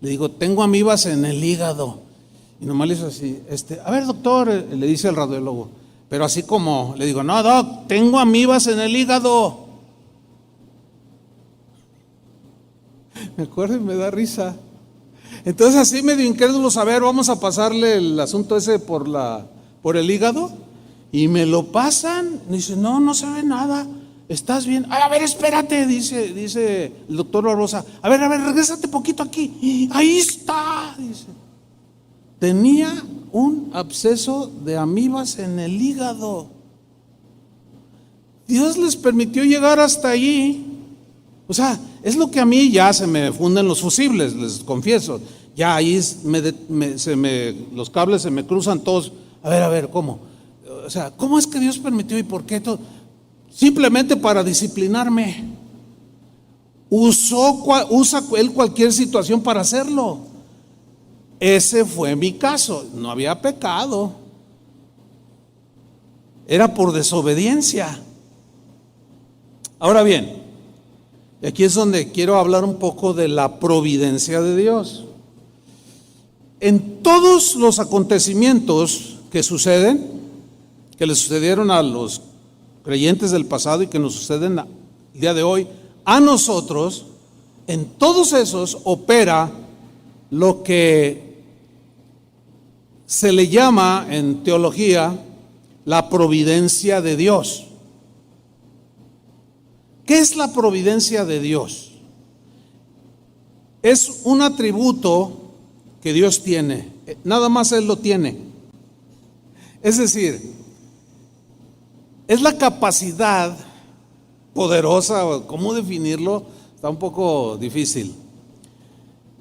Le digo, tengo amibas en el hígado. Y nomás le hizo así, a ver doctor, le dice al radiólogo, pero así como, le digo, no doc, tengo amibas en el hígado. Me acuerdo y me da risa. Entonces así medio incrédulo, a ver, vamos a pasarle el asunto ese por el hígado. Y me lo pasan, y dice, no se ve nada, ¿estás bien? Ay, a ver, espérate, dice el doctor Barbosa, a ver, regrésate poquito aquí. Ahí está, dice. Tenía un absceso de amibas en el hígado. Dios les permitió llegar hasta allí. O sea, es lo que a mí ya se me funden los fusibles, les confieso. Ya ahí los cables se me cruzan todos. A ver, ¿cómo? O sea, ¿cómo es que Dios permitió y por qué todo? Simplemente para disciplinarme. Usa él cualquier situación para hacerlo. Ese fue mi caso. No había pecado. Era por desobediencia. Ahora bien, y aquí es donde quiero hablar un poco de la providencia de Dios. En todos los acontecimientos que suceden, que le sucedieron a los creyentes del pasado y que nos suceden el día de hoy, a nosotros, en todos esos opera lo que se le llama en teología la providencia de Dios. ¿Qué es la providencia de Dios? Es un atributo que Dios tiene, nada más Él lo tiene. Es decir, es la capacidad poderosa, ¿cómo definirlo? Está un poco difícil.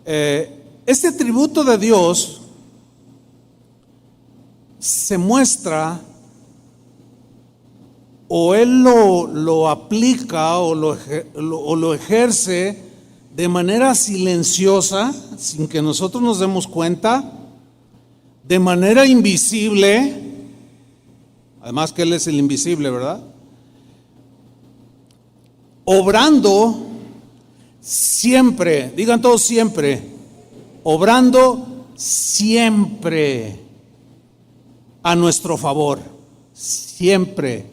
Este atributo de Dios se muestra, o Él lo aplica o lo ejerce de manera silenciosa, sin que nosotros nos demos cuenta, de manera invisible, además que Él es el invisible, ¿verdad? Obrando siempre, digan todos siempre, obrando siempre a nuestro favor, siempre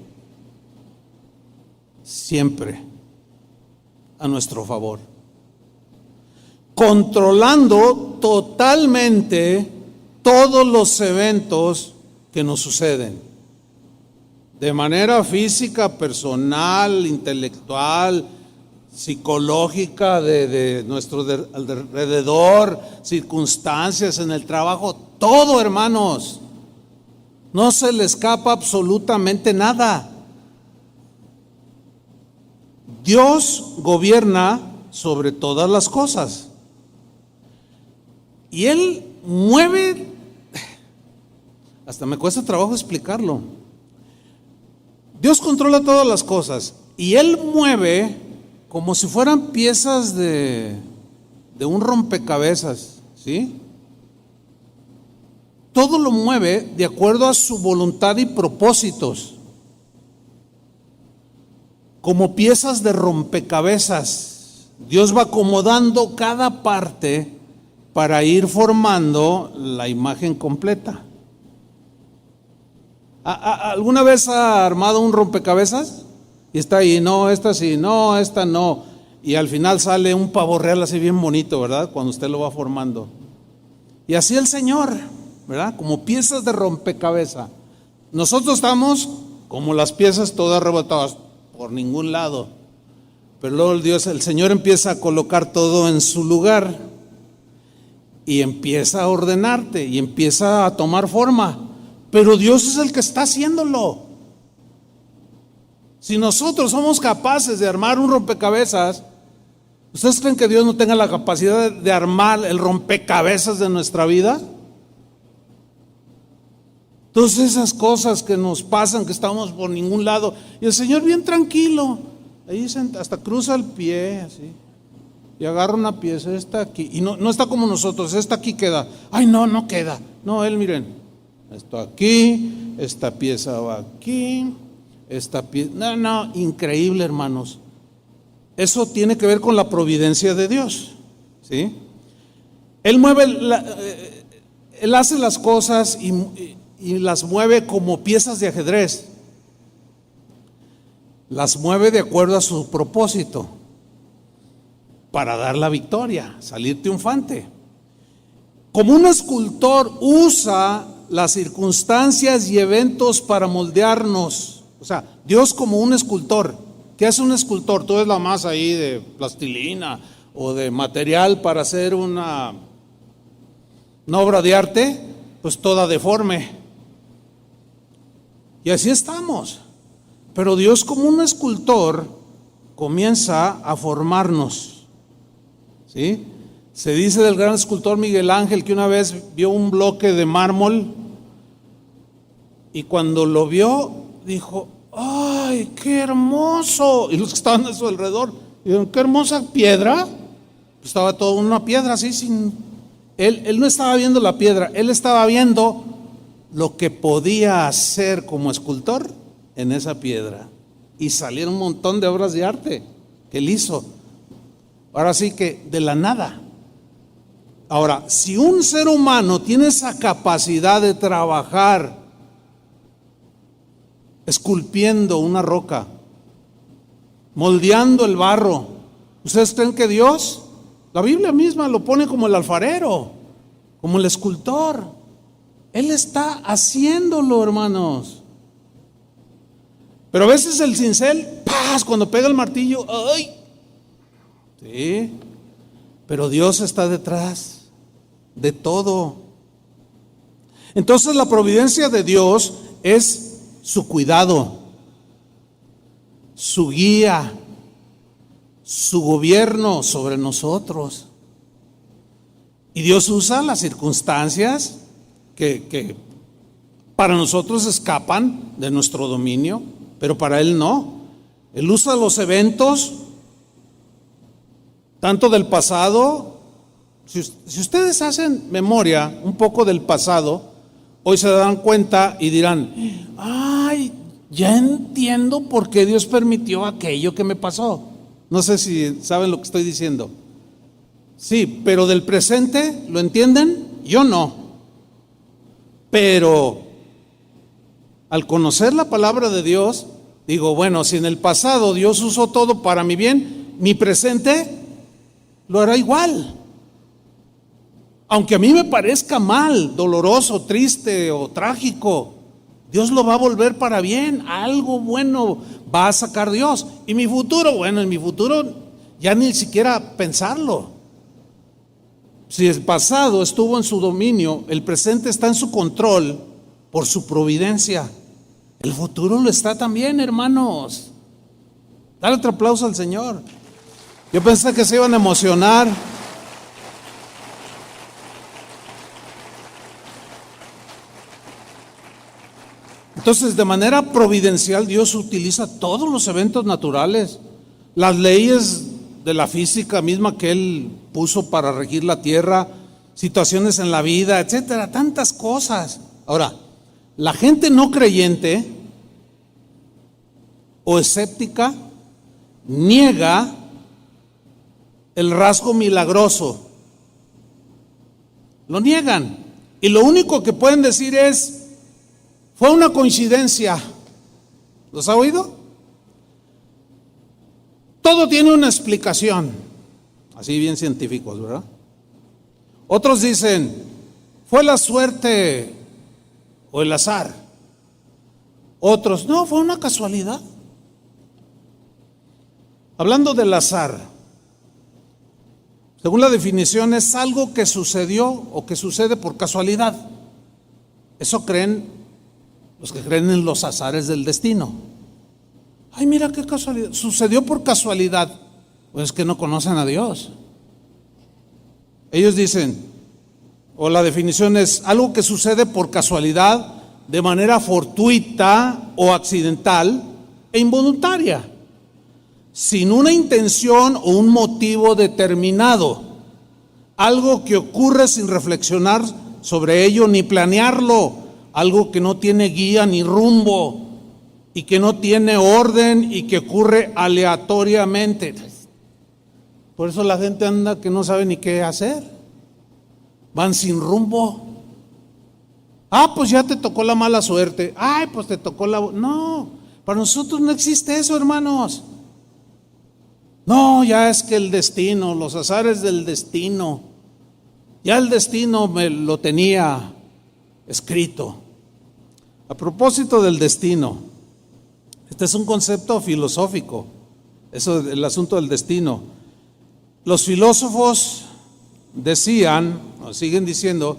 a nuestro favor, controlando totalmente todos los eventos que nos suceden, de manera física, personal, intelectual, psicológica, de nuestro alrededor, circunstancias en el trabajo, todo, hermanos. No se le escapa absolutamente nada. Dios gobierna sobre todas las cosas. Y Él mueve, hasta me cuesta trabajo explicarlo. Dios controla todas las cosas y Él mueve como si fueran piezas de un rompecabezas, ¿sí? Todo lo mueve de acuerdo a su voluntad y propósitos, como piezas de rompecabezas. Dios va acomodando cada parte para ir formando la imagen completa. ¿Alguna vez ha armado un rompecabezas? Y está ahí, no, esta sí, no, esta no. Y al final sale un pavo real así bien bonito, ¿verdad? Cuando usted lo va formando. Y así el Señor, ¿verdad? Como piezas de rompecabezas. Nosotros estamos como las piezas todas rebotadas. por ningún lado. Pero luego el Señor empieza a colocar todo en su lugar y empieza a ordenarte y empieza a tomar forma. Pero Dios es el que está haciéndolo. Si nosotros somos capaces de armar un rompecabezas, ¿ustedes creen que Dios no tenga la capacidad de armar el rompecabezas de nuestra vida? Todas esas cosas que nos pasan, que estamos por ningún lado, y el Señor bien tranquilo, ahí hasta cruza el pie así, y agarra una pieza, esta aquí, y no está como nosotros, esta aquí queda, ay no queda, no, Él miren, esto aquí, esta pieza va aquí, esta pieza, no, increíble, hermanos. Eso tiene que ver con la providencia de Dios, ¿sí? Él Él hace las cosas y las mueve como piezas de ajedrez. Las mueve de acuerdo a su propósito, para dar la victoria, salir triunfante. Como un escultor usa las circunstancias y eventos para moldearnos. O sea, Dios como un escultor. ¿Qué hace un escultor? Tú ves la masa ahí de plastilina o de material para hacer una obra de arte, pues toda deforme. Y así estamos. Pero Dios como un escultor comienza a formarnos, ¿sí? Se dice del gran escultor Miguel Ángel que una vez vio un bloque de mármol y cuando lo vio dijo: ¡ay, qué hermoso! Y los que estaban a su alrededor dijeron: ¡qué hermosa piedra! Estaba todo una piedra así sin... Él no estaba viendo la piedra, él estaba viendo lo que podía hacer como escultor en esa piedra. Y salieron un montón de obras de arte que él hizo. Ahora sí que de la nada. Ahora, si un ser humano tiene esa capacidad de trabajar esculpiendo una roca, moldeando el barro, ¿ustedes creen que Dios? La Biblia misma lo pone como el alfarero, como el escultor. Él está haciéndolo, hermanos. Pero a veces el cincel, ¡paz!, cuando pega el martillo, ¡ay! Sí, pero Dios está detrás de todo. Entonces la providencia de Dios es su cuidado, su guía, su gobierno sobre nosotros. Y Dios usa las circunstancias que para nosotros escapan de nuestro dominio, pero para Él no. Él usa los eventos, tanto del pasado. Si ustedes hacen memoria un poco del pasado, hoy se dan cuenta y dirán: ay, ya entiendo por qué Dios permitió aquello que me pasó. No sé si saben lo que estoy diciendo. Sí, pero del presente, ¿lo entienden? Yo no. Pero al conocer la palabra de Dios, digo, bueno, si en el pasado Dios usó todo para mi bien, mi presente lo hará igual. Aunque a mí me parezca mal, doloroso, triste o trágico, Dios lo va a volver para bien. Algo bueno va a sacar Dios. Y mi futuro, bueno, en mi futuro ya ni siquiera pensarlo. Si el pasado estuvo en su dominio, el presente está en su control por su providencia. El futuro lo está también, hermanos. Dale otro aplauso al Señor. Yo pensé que se iban a emocionar. Entonces, de manera providencial, Dios utiliza todos los eventos naturales, las leyes de la física misma que Él puso para regir la tierra, situaciones en la vida, etcétera, tantas cosas. Ahora, la gente no creyente o escéptica niega el rasgo milagroso. Lo niegan. Y lo único que pueden decir es: fue una coincidencia. ¿Los ha oído? Todo tiene una explicación. Así bien científicos, ¿verdad? Otros dicen: fue la suerte o el azar. Otros: no, fue una casualidad. Hablando del azar, según la definición, es algo que sucedió o que sucede por casualidad. Eso creen los que creen en los azares del destino. Ay, mira qué casualidad, sucedió por casualidad. Pues es que no conocen a Dios. Ellos dicen, o la definición es algo que sucede por casualidad, de manera fortuita o accidental e involuntaria, sin una intención o un motivo determinado, algo que ocurre sin reflexionar sobre ello ni planearlo, algo que no tiene guía ni rumbo y que no tiene orden y que ocurre aleatoriamente. Por eso la gente anda que no sabe ni qué hacer, van sin rumbo. Pues ya te tocó la mala suerte. Ay, pues te tocó la... No, para nosotros no existe eso, hermanos. No, ya es que el destino, los azares del destino, ya el destino me lo tenía escrito. A propósito del destino, este es un concepto filosófico, eso del asunto del destino. Los filósofos decían, o siguen diciendo,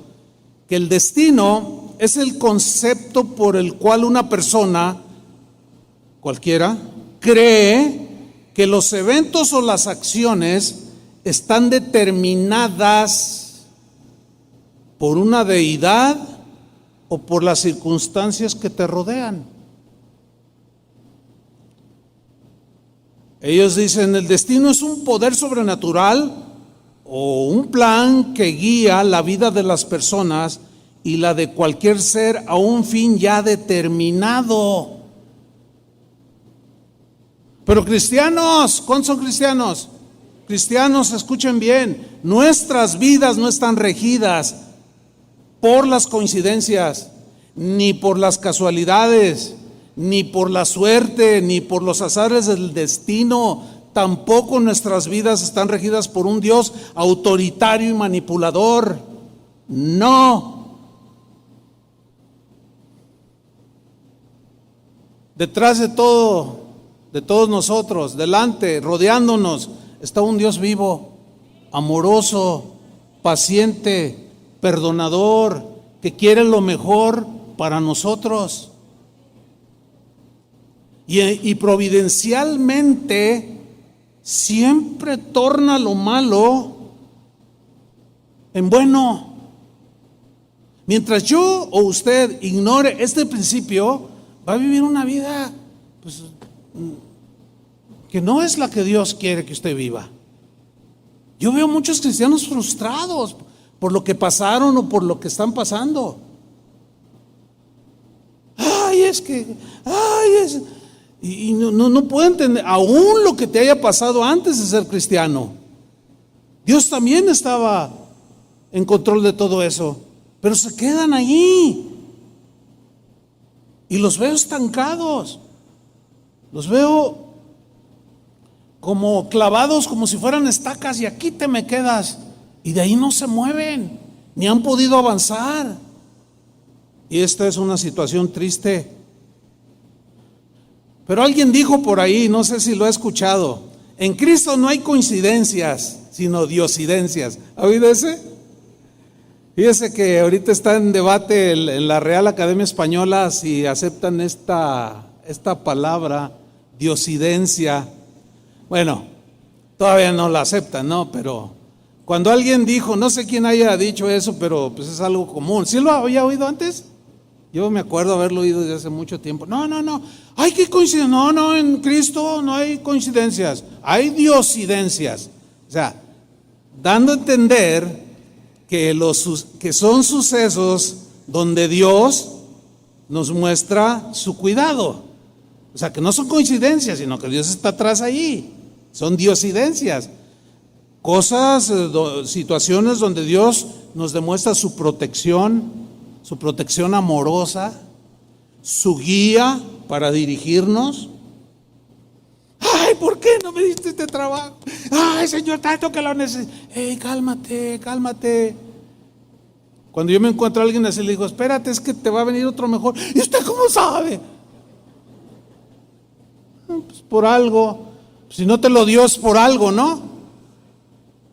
que el destino es el concepto por el cual una persona, cualquiera, cree que los eventos o las acciones están determinadas por una deidad o por las circunstancias que te rodean. Ellos dicen, el destino es un poder sobrenatural o un plan que guía la vida de las personas y la de cualquier ser a un fin ya determinado. Pero cristianos, ¿cuántos son cristianos? Cristianos, escuchen bien, nuestras vidas no están regidas por las coincidencias, ni por las casualidades, ni por la suerte, ni por los azares del destino. Tampoco nuestras vidas están regidas por un Dios autoritario y manipulador. No. Detrás de todo, de todos nosotros, delante, rodeándonos, está un Dios vivo, amoroso, paciente, perdonador, que quiere lo mejor para nosotros. Y providencialmente siempre torna lo malo en bueno. Mientras yo o usted ignore este principio, va a vivir una vida pues, que no es la que Dios quiere que usted viva. Yo veo muchos cristianos frustrados por lo que pasaron o por lo que están pasando. Y no puedo entender aún lo que te haya pasado antes de ser cristiano. Dios también estaba en control de todo eso, pero se quedan allí y los veo estancados, los veo como clavados, como si fueran estacas, y aquí te me quedas, y de ahí no se mueven, ni han podido avanzar. Y esta es una situación triste. Pero alguien dijo por ahí, no sé si lo ha escuchado, en Cristo no hay coincidencias, sino diosidencias. ¿Ha oído ese? Fíjese que ahorita está en debate en la Real Academia Española si aceptan esta palabra, diosidencia. Bueno, todavía no la aceptan, ¿no? Pero cuando alguien dijo, no sé quién haya dicho eso, pero pues es algo común. ¿Sí lo había oído antes? Yo me acuerdo haberlo oído desde hace mucho tiempo. No, hay que coincidir. No, en Cristo no hay coincidencias, hay diosidencias. O sea, dando a entender que son sucesos donde Dios nos muestra su cuidado. O sea, que no son coincidencias, sino que Dios está atrás ahí. Son diosidencias. Cosas, situaciones donde Dios nos demuestra su protección amorosa, su guía para dirigirnos. Ay, ¿por qué no me diste este trabajo? Ay, Señor, tanto que lo necesito. Hey, cálmate. Cuando yo me encuentro a alguien así, le digo, espérate, es que te va a venir otro mejor. ¿Y usted cómo sabe? Pues por algo. Si no te lo dio es por algo, ¿no?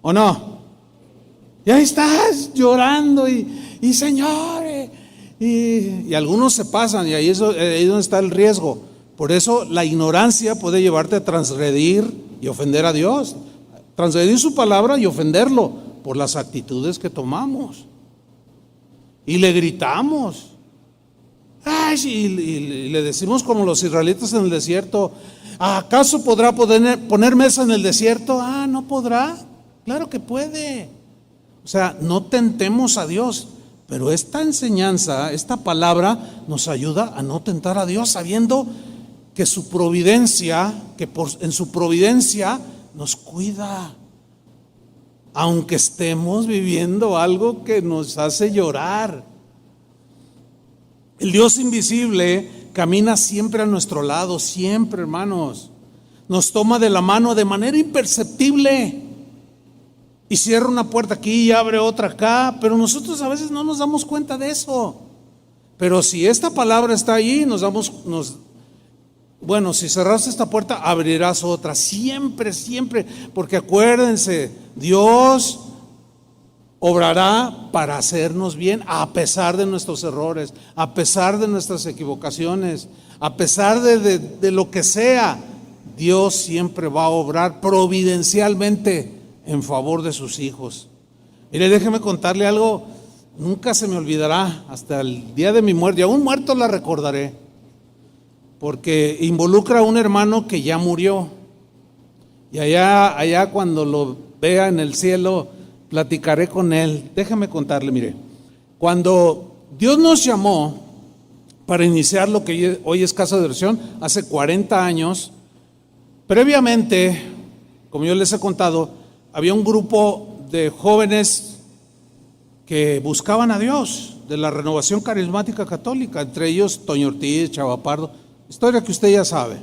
¿O no? Y ahí estás llorando y Señor, y algunos se pasan y ahí es donde está el riesgo. Por eso la ignorancia puede llevarte a transgredir y ofender a Dios, transgredir su palabra y ofenderlo por las actitudes que tomamos. Y le gritamos. Ay, y le decimos como los israelitas en el desierto: ¿acaso podrá poner mesa en el desierto? No podrá. Claro que puede. O sea, no tentemos a Dios. Pero esta enseñanza, esta palabra nos ayuda a no tentar a Dios, sabiendo que su providencia, en su providencia nos cuida. Aunque estemos viviendo algo que nos hace llorar. El Dios invisible camina siempre a nuestro lado, siempre, hermanos. Nos toma de la mano de manera imperceptible y cierra una puerta aquí y abre otra acá, pero nosotros a veces no nos damos cuenta de eso. Pero si esta palabra está ahí, bueno, si cerraste esta puerta, abrirás otra, siempre, siempre, porque acuérdense, Dios obrará para hacernos bien a pesar de nuestros errores, a pesar de nuestras equivocaciones, a pesar de lo que sea. Dios siempre va a obrar providencialmente en favor de sus hijos. Mire, déjeme contarle algo, nunca se me olvidará hasta el día de mi muerte, y aún muerto la recordaré, porque involucra a un hermano que ya murió, y allá cuando lo vea en el cielo, platicaré con él. Déjame contarle, mire, cuando Dios nos llamó para iniciar lo que hoy es Casa de Oración, hace 40 años, previamente, como yo les he contado, había un grupo de jóvenes que buscaban a Dios, de la Renovación Carismática Católica, entre ellos Toño Ortiz, Chava Pardo, historia que usted ya sabe.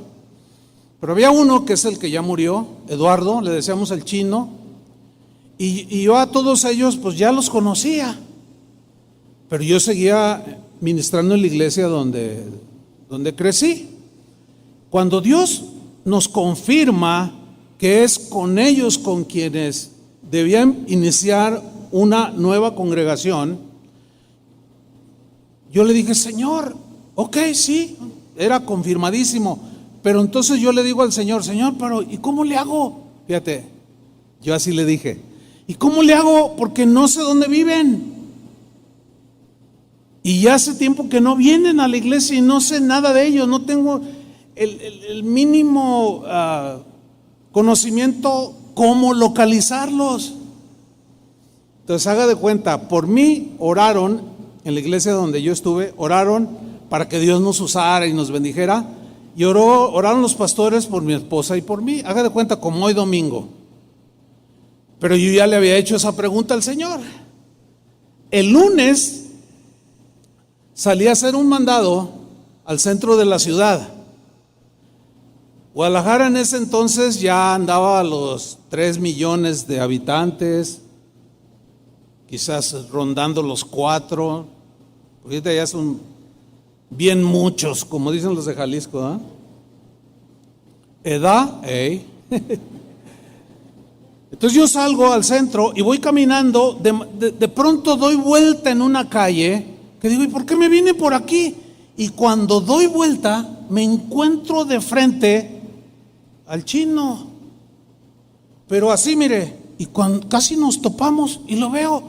Pero había uno que es el que ya murió, Eduardo, le decíamos el Chino, y yo a todos ellos pues ya los conocía, pero yo seguía ministrando en la iglesia donde crecí. Cuando Dios nos confirma que es con ellos con quienes debían iniciar una nueva congregación, yo le dije: Señor, ok, sí, era confirmadísimo, pero entonces yo le digo al Señor: Señor, pero ¿y cómo le hago? Fíjate, yo así le dije: ¿y cómo le hago? Porque no sé dónde viven. Y ya hace tiempo que no vienen a la iglesia y no sé nada de ellos, no tengo el mínimo conocimiento cómo localizarlos. Entonces haga de cuenta, por mí oraron, en la iglesia donde yo estuve, oraron para que Dios nos usara y nos bendijera, y oraron los pastores por mi esposa y por mí. Haga de cuenta como hoy domingo. Pero yo ya le había hecho esa pregunta al Señor. El lunes salí a hacer un mandado al centro de la ciudad. Guadalajara en ese entonces ya andaba a los 3 millones de habitantes, quizás rondando los 4, ahorita ya son bien muchos, como dicen los de Jalisco, ¿eh? Edad, Entonces yo salgo al centro y voy caminando, de pronto doy vuelta en una calle, que digo: ¿y por qué me vine por aquí? Y cuando doy vuelta, me encuentro de frente al Chino, pero así, mire, y cuando casi nos topamos y lo veo,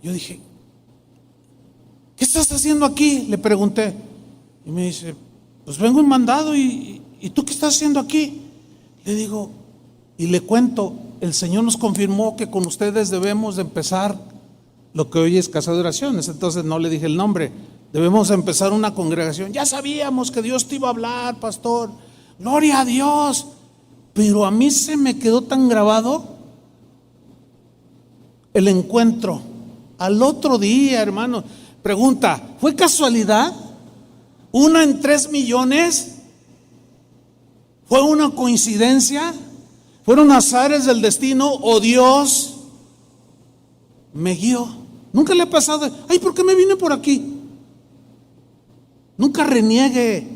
yo dije: ¿qué estás haciendo aquí? Le pregunté, y me dice: pues vengo en mandado. ¿Y tú qué estás haciendo aquí? Le digo, y le cuento: el Señor nos confirmó que con ustedes debemos de empezar lo que hoy es Casa de Oraciones. Entonces no le dije el nombre, debemos empezar una congregación. Ya sabíamos que Dios te iba a hablar, pastor, gloria a Dios, pero a mí se me quedó tan grabado el encuentro. Al otro día, hermano, pregunta: ¿fue casualidad? ¿Una en 3 millones? ¿Fue una coincidencia? ¿Fueron azares del destino o Dios me guió? Nunca le ha pasado: ay, ¿por qué me vine por aquí? Nunca reniegue.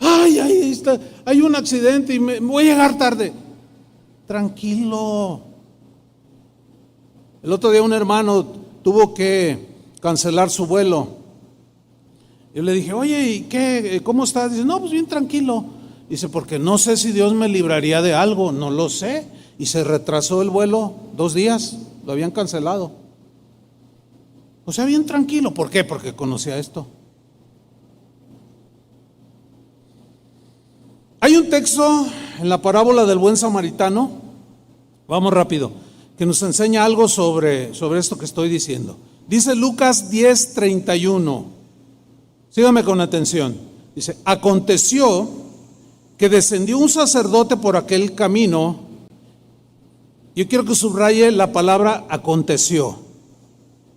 Ay, ahí está, hay un accidente y me voy a llegar tarde. Tranquilo. El otro día un hermano tuvo que cancelar su vuelo. Yo le dije, oye, ¿y qué? ¿Cómo estás? Dice, no, pues bien tranquilo. Dice, porque no sé si Dios me libraría de algo, no lo sé. Y se retrasó el vuelo 2 días, lo habían cancelado. O sea, bien tranquilo. ¿Por qué? Porque conocía esto. Hay un texto en la parábola del buen samaritano, vamos rápido, que nos enseña algo sobre esto que estoy diciendo. Dice Lucas 10:31. Sígame con atención. Dice, aconteció que descendió un sacerdote por aquel camino. Yo quiero que subraye la palabra aconteció.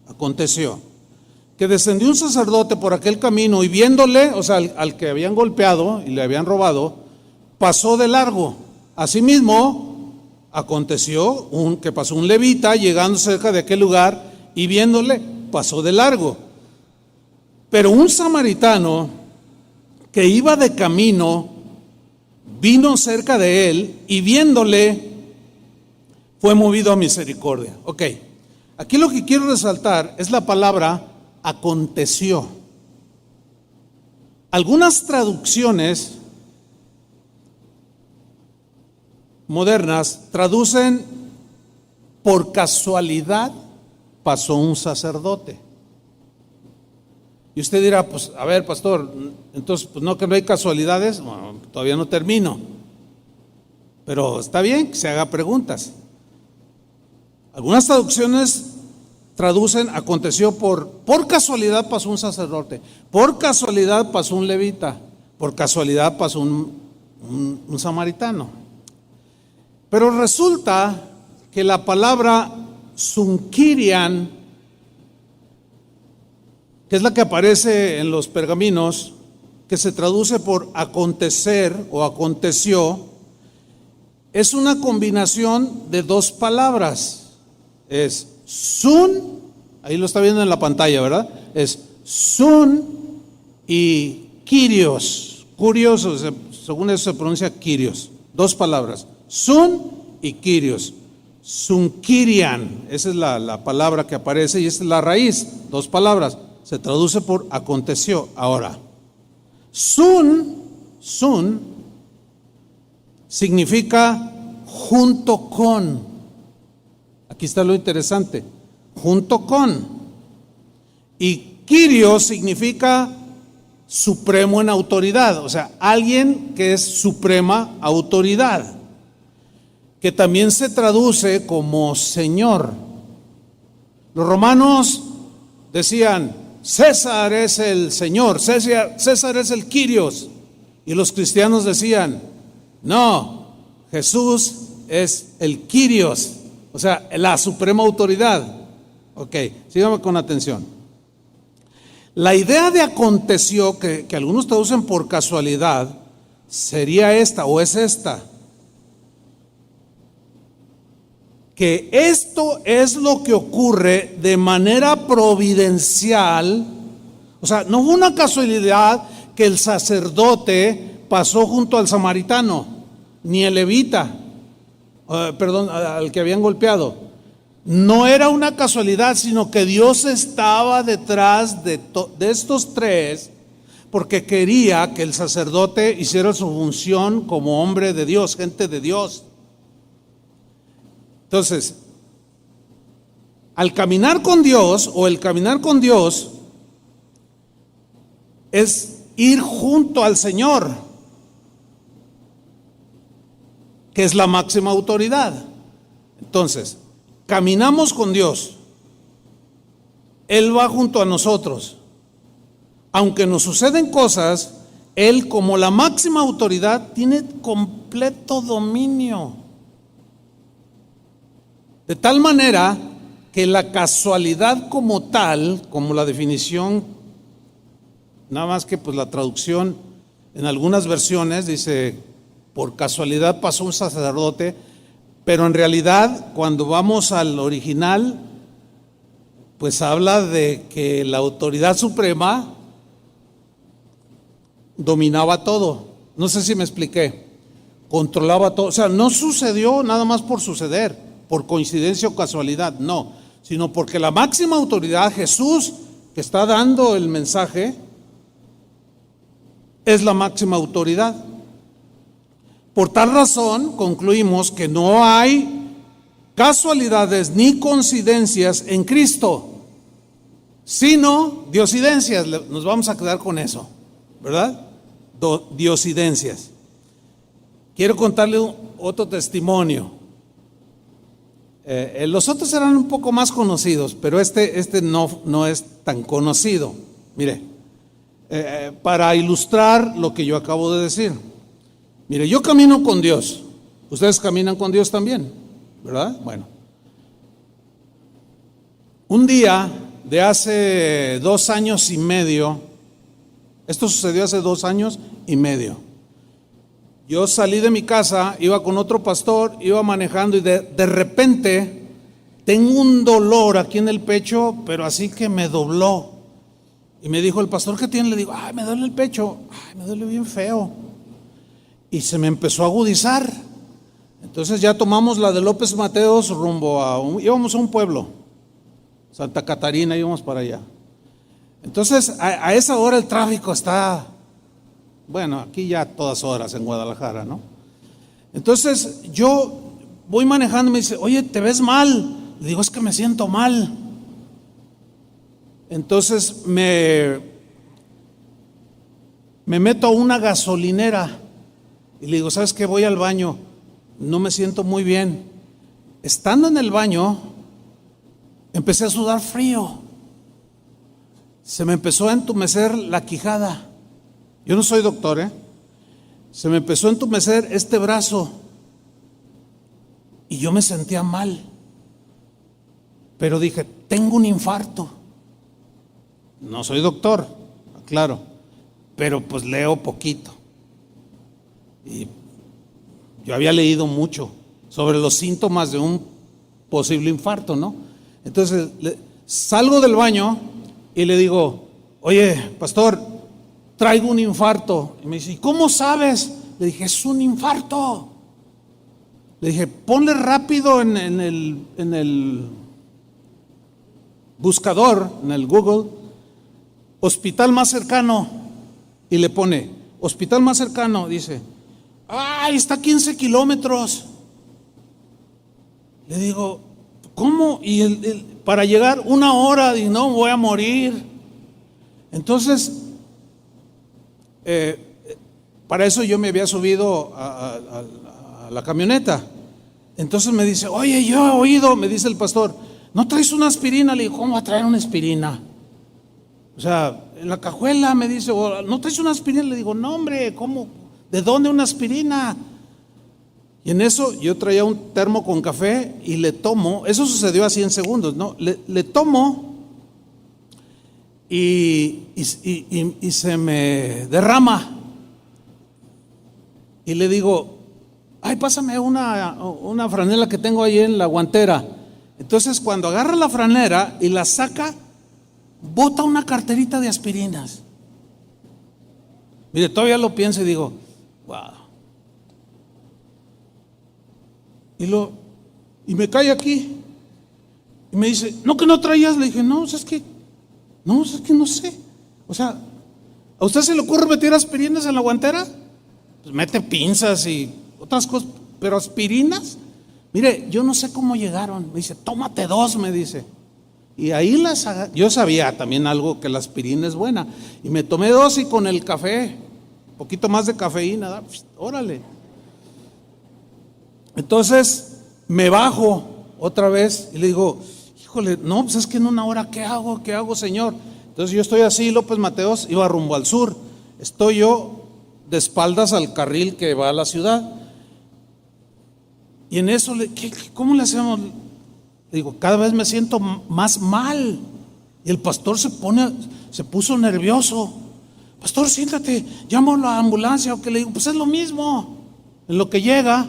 Aconteció. Que descendió un sacerdote por aquel camino y viéndole, o sea, al que habían golpeado y le habían robado, pasó de largo. Asimismo, aconteció que pasó un levita llegando cerca de aquel lugar y viéndole, pasó de largo. Pero un samaritano que iba de camino vino cerca de él y viéndole fue movido a misericordia. Ok, aquí lo que quiero resaltar es la palabra aconteció. Algunas traducciones modernas traducen por casualidad pasó un sacerdote. Y usted dirá, pues a ver, pastor, entonces pues no, que no hay casualidades. Bueno, todavía no termino, pero está bien que se haga preguntas. Algunas traducciones traducen aconteció por casualidad pasó un sacerdote, por casualidad pasó un levita, por casualidad pasó un samaritano. Pero resulta que la palabra sunkirian, que es la que aparece en los pergaminos, que se traduce por acontecer o aconteció, es una combinación de 2 palabras. Es sun, ahí lo está viendo en la pantalla, ¿verdad? Es sun y kyrios. Curioso, según eso se pronuncia kyrios. 2 palabras, sun y kyrios. Sunkirian, esa es la palabra que aparece y esa es la raíz. 2 palabras, se traduce por aconteció. Ahora, sun significa junto con. Aquí está lo interesante, junto con. Y Kyrios significa supremo en autoridad, o sea, alguien que es suprema autoridad, que también se traduce como Señor. Los romanos decían, César es el Señor, César es el Kyrios. Y los cristianos decían, no, Jesús es el Kyrios. O sea, la suprema autoridad. Ok, síganme con atención. La idea de aconteció, que algunos traducen por casualidad, sería esta o es esta. Que esto es lo que ocurre de manera providencial. O sea, no fue una casualidad que el sacerdote pasó junto al samaritano, ni el levita. Al que habían golpeado. No era una casualidad, sino que Dios estaba detrás de estos 3, porque quería que el sacerdote hiciera su función como hombre de Dios, gente de Dios. Entonces, al caminar con Dios, o el caminar con Dios, es ir junto al Señor, que es la máxima autoridad. Entonces, caminamos con Dios, Él va junto a nosotros. Aunque nos suceden cosas, Él, como la máxima autoridad, tiene completo dominio. De tal manera que la casualidad como tal, como la definición, nada más que pues la traducción en algunas versiones dice, por casualidad pasó un sacerdote, pero en realidad cuando vamos al original, pues habla de que la autoridad suprema dominaba todo. No sé si me expliqué. Controlaba todo. O sea, no sucedió nada más por suceder, por coincidencia o casualidad, no. Sino porque la máxima autoridad, Jesús, que está dando el mensaje, es la máxima autoridad. Por tal razón, concluimos que no hay casualidades ni coincidencias en Cristo, sino diosidencias. Nos vamos a quedar con eso, ¿verdad? Diosidencias. Quiero contarle otro testimonio. Los otros eran un poco más conocidos, pero este no es tan conocido. Mire, para ilustrar lo que yo acabo de decir. Mire, yo camino con Dios. Ustedes caminan con Dios también, ¿verdad? Bueno. Un día de hace 2 años y medio, esto sucedió hace 2 años y medio. Yo salí de mi casa, iba con otro pastor, iba manejando y de repente tengo un dolor aquí en el pecho, pero así que me dobló. Y me dijo el pastor, ¿qué tiene? Le digo, me duele el pecho, me duele bien feo. Y se me empezó a agudizar. Entonces ya tomamos la de López Mateos rumbo íbamos a un pueblo, Santa Catarina, íbamos para allá. Entonces a esa hora el tráfico está, bueno, aquí ya a todas horas en Guadalajara, ¿no? Entonces yo voy manejando y me dice, oye, ¿te ves mal? Le digo, es que me siento mal. Entonces me meto a una gasolinera y le digo, ¿sabes qué? Voy al baño, no me siento muy bien. Estando en el baño, empecé a sudar frío. Se me empezó a entumecer la quijada. Yo no soy doctor, Se me empezó a entumecer este brazo y yo me sentía mal. Pero dije, tengo un infarto. No soy doctor, claro, pero pues leo poquito. Y yo había leído mucho sobre los síntomas de un posible infarto, ¿no? Entonces salgo del baño y le digo, oye, pastor, traigo un infarto. Y me dice, ¿y cómo sabes? Le dije, es un infarto. Le dije, ponle rápido en el buscador, en el Google, hospital más cercano. Y le pone, hospital más cercano, dice, está a 15 kilómetros. Le digo, ¿cómo? Y para llegar 1 hora, y no, voy a morir. Entonces, para eso yo me había subido a la camioneta. Entonces me dice, oye, yo he oído, me dice el pastor, ¿no traes una aspirina? Le digo, ¿cómo va a traer una aspirina? O sea, en la cajuela me dice, ¿no traes una aspirina? Le digo, no, hombre, ¿cómo? ¿De dónde una aspirina? Y en eso yo traía un termo con café y le tomo, eso sucedió así en segundos, ¿no? Le tomo y se me derrama. Y le digo, pásame una franela que tengo ahí en la guantera. Entonces cuando agarra la franela y la saca, bota una carterita de aspirinas. Mire, todavía lo pienso y digo, wow. Y me cae aquí. Y me dice, ¿no que no traías? Le dije, no, es que no sé. O sea, ¿a usted se le ocurre meter aspirinas en la guantera? Pues mete pinzas y otras cosas, pero aspirinas. Mire, yo no sé cómo llegaron. Me dice, tómate 2, me dice. Y ahí yo sabía también algo, que la aspirina es buena. Y me tomé 2 y con el café, poquito más de cafeína, órale. Entonces me bajo otra vez y le digo, híjole, no, pues es que en 1 hora, ¿qué hago, Señor? Entonces yo estoy así, López Mateos, iba rumbo al sur. Estoy yo de espaldas al carril que va a la ciudad. Y en eso, ¿cómo le hacemos? Le digo, cada vez me siento más mal. Y el pastor se puso nervioso. Pastor, siéntate, llamo a la ambulancia. O que le digo, pues es lo mismo. En lo que llega,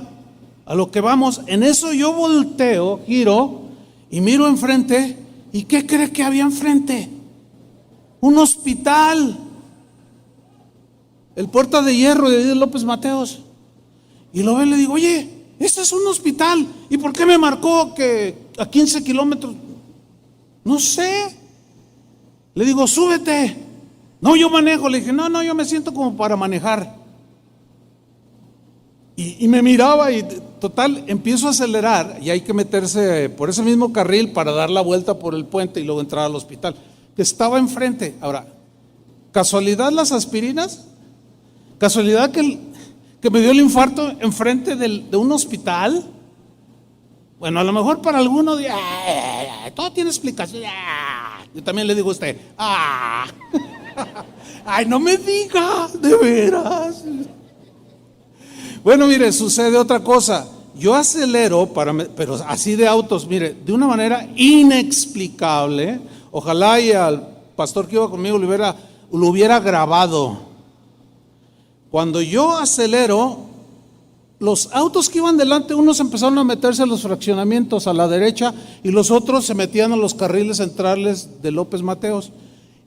a lo que vamos. En eso yo volteo, giro y miro enfrente. ¿Y qué cree que había enfrente? Un hospital. el Puerta de Hierro de López Mateos. Y lo veo y le digo, oye, este es un hospital. ¿Y por qué me marcó que a 15 kilómetros? No sé. Le digo, súbete. No, yo manejo. Le dije, no, yo me siento como para manejar. Y me miraba y total, empiezo a acelerar y hay que meterse por ese mismo carril para dar la vuelta por el puente y luego entrar al hospital, que estaba enfrente. Ahora, ¿casualidad las aspirinas? ¿Casualidad que me dio el infarto enfrente de un hospital? Bueno, a lo mejor para algunos, todo tiene explicación. Yo también le digo a usted, ay, no me diga, de veras. Bueno, mire, sucede otra cosa. Yo acelero, pero así de autos, mire, de una manera inexplicable. Ojalá y al pastor que iba conmigo lo hubiera grabado. Cuando yo acelero, los autos que iban delante, unos empezaron a meterse a los fraccionamientos a la derecha y los otros se metían a los carriles centrales de López Mateos.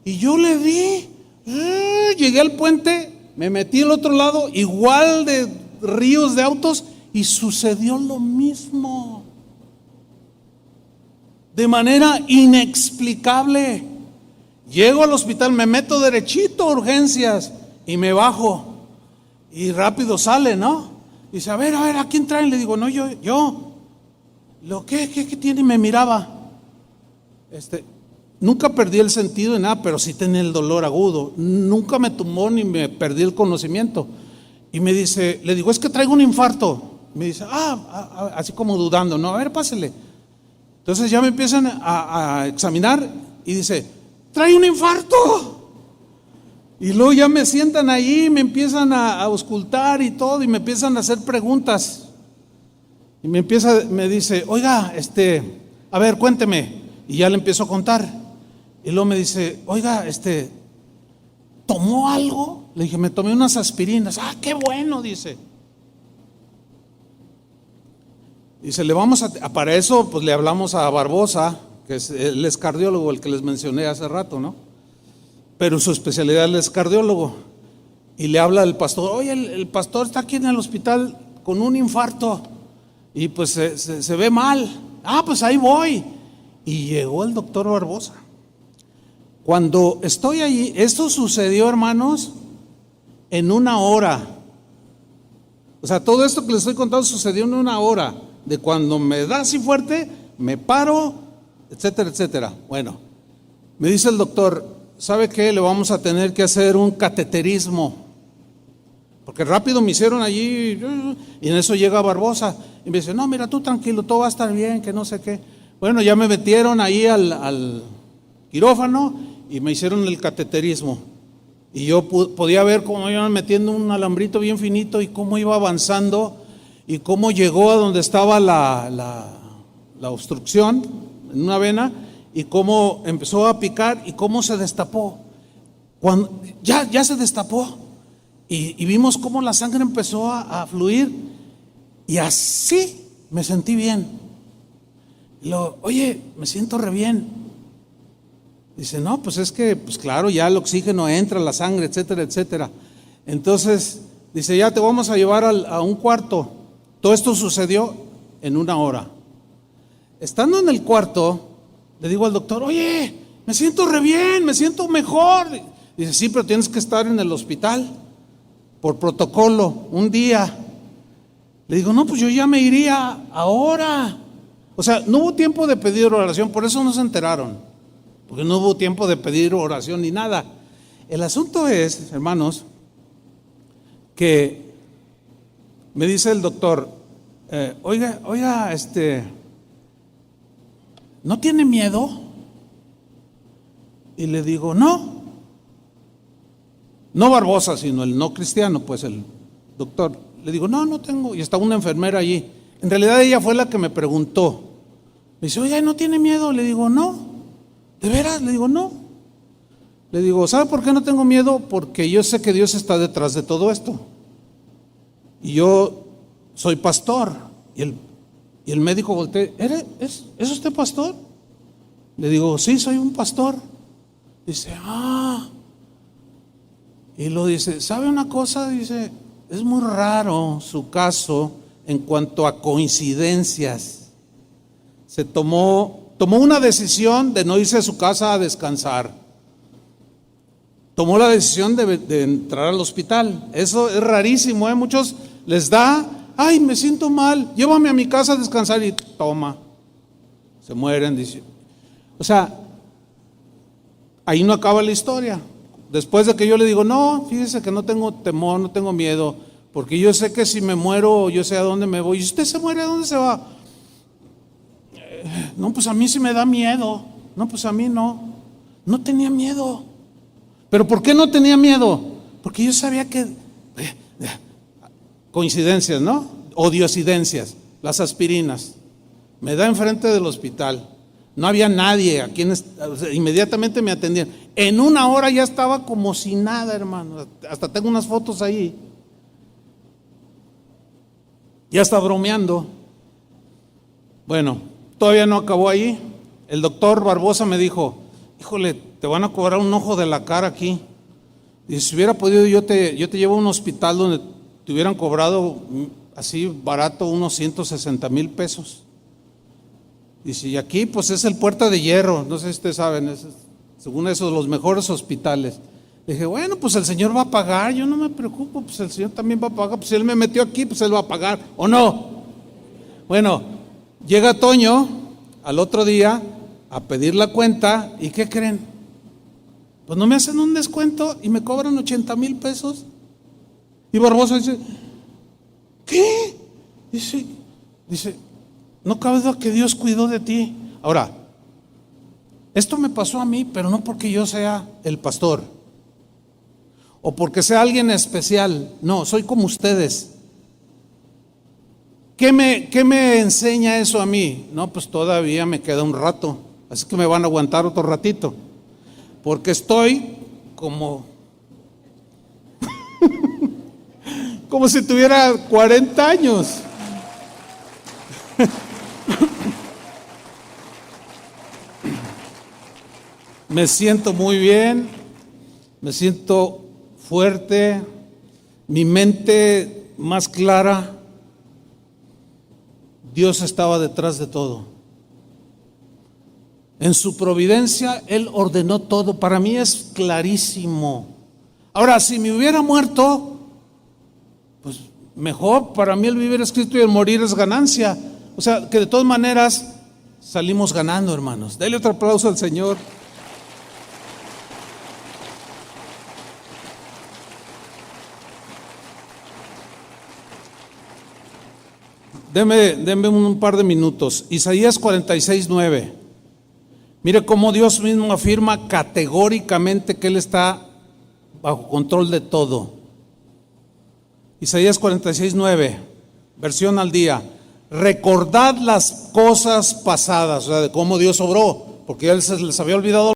Y yo le di, llegué al puente, me metí al otro lado, igual de ríos de autos, y sucedió lo mismo. De manera inexplicable. Llego al hospital, me meto derechito a urgencias y me bajo. Y rápido sale, ¿no? Dice, a ver, ¿a quién traen? Le digo, no, yo. ¿Lo qué tiene? Y me miraba. Nunca perdí el sentido de nada, pero sí tenía el dolor agudo. Nunca me tumbó ni me perdí el conocimiento. Y me dice, le digo, es que traigo un infarto. Me dice, así como dudando, no, a ver, pásele. Entonces ya me empiezan a examinar y dice, trae un infarto. Y luego ya me sientan ahí, me empiezan a auscultar y todo, y me empiezan a hacer preguntas. Y me dice, oiga, a ver, cuénteme. Y ya le empiezo a contar. Y luego me dice, oiga, ¿tomó algo? Le dije, me tomé unas aspirinas. Qué bueno, dice. Dice, para eso pues le hablamos a Barbosa, que él es cardiólogo, el que les mencioné hace rato, ¿no? Pero su especialidad él es cardiólogo. Y le habla al pastor, oye, el pastor está aquí en el hospital con un infarto y pues se ve mal. Pues ahí voy. Y llegó el doctor Barbosa. Cuando estoy allí, esto sucedió, hermanos, en una hora. O sea, todo esto que les estoy contando sucedió en una hora. De cuando me da así fuerte, me paro, etcétera, etcétera. Bueno, me dice el doctor, ¿sabe qué? Le vamos a tener que hacer un cateterismo. Porque rápido me hicieron allí, y en eso llega Barbosa. Y me dice, no, mira, tú tranquilo, todo va a estar bien, que no sé qué. Bueno, ya me metieron ahí al quirófano y me hicieron el cateterismo. Y yo podía ver cómo iban metiendo un alambrito bien finito y cómo iba avanzando y cómo llegó a donde estaba la obstrucción en una vena y cómo empezó a picar y cómo se destapó. Cuando ya se destapó y vimos cómo la sangre empezó a fluir y así me sentí bien. Oye, me siento re bien. Dice, no, pues es que, pues claro, ya el oxígeno entra, la sangre, etcétera, etcétera. Entonces, dice, ya te vamos a llevar a un cuarto. Todo esto sucedió en una hora. Estando en el cuarto, le digo al doctor, oye, me siento re bien, me siento mejor. Dice, sí, pero tienes que estar en el hospital por protocolo, un día. Le digo, no, pues yo ya me iría ahora. O sea, no hubo tiempo de pedir oración, por eso no se enteraron. Porque no hubo tiempo de pedir oración ni nada. El asunto es, hermanos, que me dice el doctor, oiga, ¿no tiene miedo? Y le digo, no Barbosa, sino el no cristiano, pues el doctor. Le digo, no tengo. Y estaba una enfermera allí. En realidad ella fue la que me preguntó. Me dice, oiga, ¿no tiene miedo? Le digo, no. ¿De veras? Le digo, no. Le digo, ¿sabe por qué no tengo miedo? Porque yo sé que Dios está detrás de todo esto. Y yo soy pastor. Y el médico voltea, ¿es usted pastor? Le digo, sí, soy un pastor. Dice, Y lo dice, ¿sabe una cosa? Dice, es muy raro su caso en cuanto a coincidencias. Tomó una decisión de no irse a su casa a descansar. Tomó la decisión de entrar al hospital. Eso es rarísimo, ¿eh? Muchos les da, ay, me siento mal, llévame a mi casa a descansar y toma. Se mueren, dice. O sea, ahí no acaba la historia. Después de que yo le digo, no, fíjese que no tengo temor, no tengo miedo, porque yo sé que si me muero, yo sé a dónde me voy. ¿Y usted se muere, a dónde se va? No, pues a mí sí me da miedo. No, pues a mí no. No tenía miedo. ¿Pero por qué no tenía miedo? Porque yo sabía que coincidencias, ¿no? O diosidencias, las aspirinas. Me da enfrente del hospital. No había nadie a quienes inmediatamente me atendían. En una hora ya estaba como si nada, hermano. Hasta tengo unas fotos ahí. Ya está bromeando. Bueno, todavía no acabó ahí. El doctor Barbosa me dijo, híjole, te van a cobrar un ojo de la cara aquí. Dice, si hubiera podido yo te llevo a un hospital donde te hubieran cobrado así barato unos 160,000 pesos. Dice, y aquí pues es el Puerta de Hierro, no sé si ustedes saben, según eso, los mejores hospitales. Dije, bueno, pues el Señor va a pagar, yo no me preocupo, pues el Señor también va a pagar, pues si Él me metió aquí, pues Él va a pagar, ¿o no? Bueno, llega Toño al otro día a pedir la cuenta, ¿y qué creen? Pues no me hacen un descuento y me cobran 80,000 pesos. Y Barbosa dice, ¿qué? Dice, no cabe duda que Dios cuidó de ti. Ahora, esto me pasó a mí, pero no porque yo sea el pastor o porque sea alguien especial. No, soy como ustedes. ¿Qué me enseña eso a mí? No, pues todavía me queda un rato, así que me van a aguantar otro ratito, porque estoy como como si tuviera 40 años. Me siento muy bien, me siento fuerte, mi mente más clara. Dios estaba detrás de todo. En su providencia Él ordenó todo. Para mí es clarísimo. Ahora, si me hubiera muerto, pues mejor. Para mí el vivir es Cristo y el morir es ganancia. O sea, que de todas maneras salimos ganando, hermanos. Dale otro aplauso al Señor. Deme un par de minutos. Isaías 46:9. Mire cómo Dios mismo afirma categóricamente que Él está bajo control de todo. Isaías 46:9, versión al día. Recordad las cosas pasadas, o sea, de cómo Dios obró, porque ya se les había olvidado.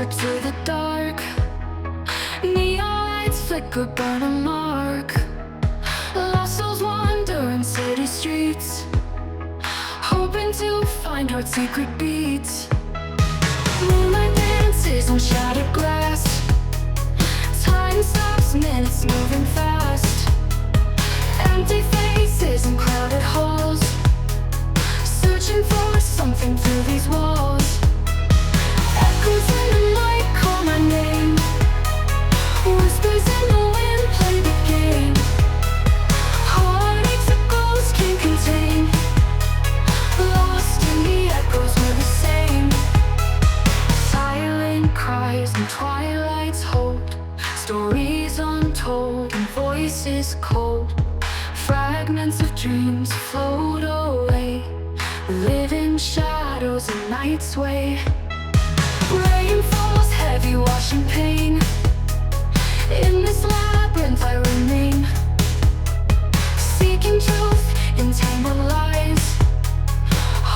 whisper to the dark. Neon lights flicker, burn a mark. Lost souls wander in city streets, hoping to find our secret beats. Moonlight dances on shattered glass. Time stops, minutes moving fast. Empty faces in crowded halls, searching for something through these walls. Echoes in the night call my name. Whispers in the wind play the game. Heartaches a ghost can't contain. Lost in the echoes, we're the same. Silent cries and twilight's hold, stories untold and voices cold. Fragments of dreams float away, live in shadows and night sway. Rain falls heavy, washing pain. In this labyrinth I remain, seeking truth in tangled lies,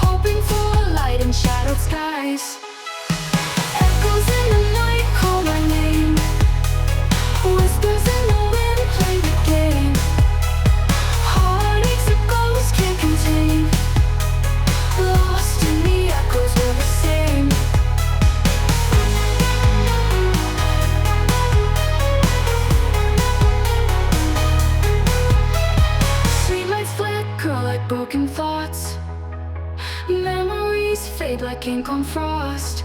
hoping for light in shadowed skies. Echoes in the night call my name. Whispers in the wind play the game. Heartaches a ghost can't contain. Lost in the echoes, we're the same. Streetlights flicker like broken thoughts. Memories fade like ink on frost.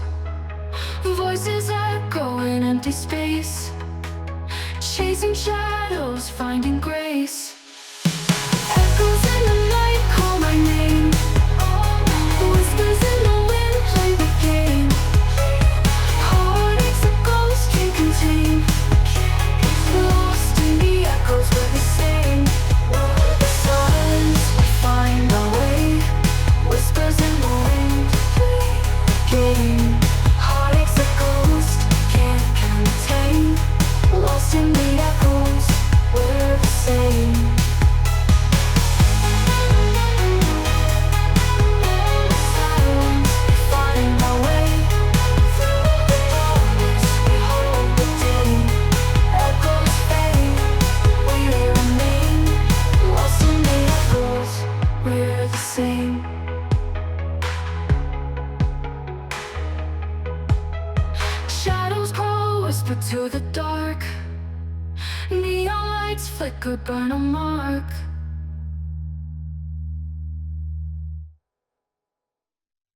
Voices echo in empty space, chasing shadows, finding grace. Echoes in the night call my name. Whispers in the wind play the game. Heartaches a ghost can't contain. Lost in the echoes, we're the same. Silence, we find our way. Whispers in the wind play the game. Heartaches a ghost can't contain. Lost in the echoes, we're the same. Silence, we find our way. Through the darkness, we hold the day. Echoes fade, we remain. Lost in the echoes, we're the same. Shadows crawl, whisper to the dark. Neon lights flicker, burn a mark.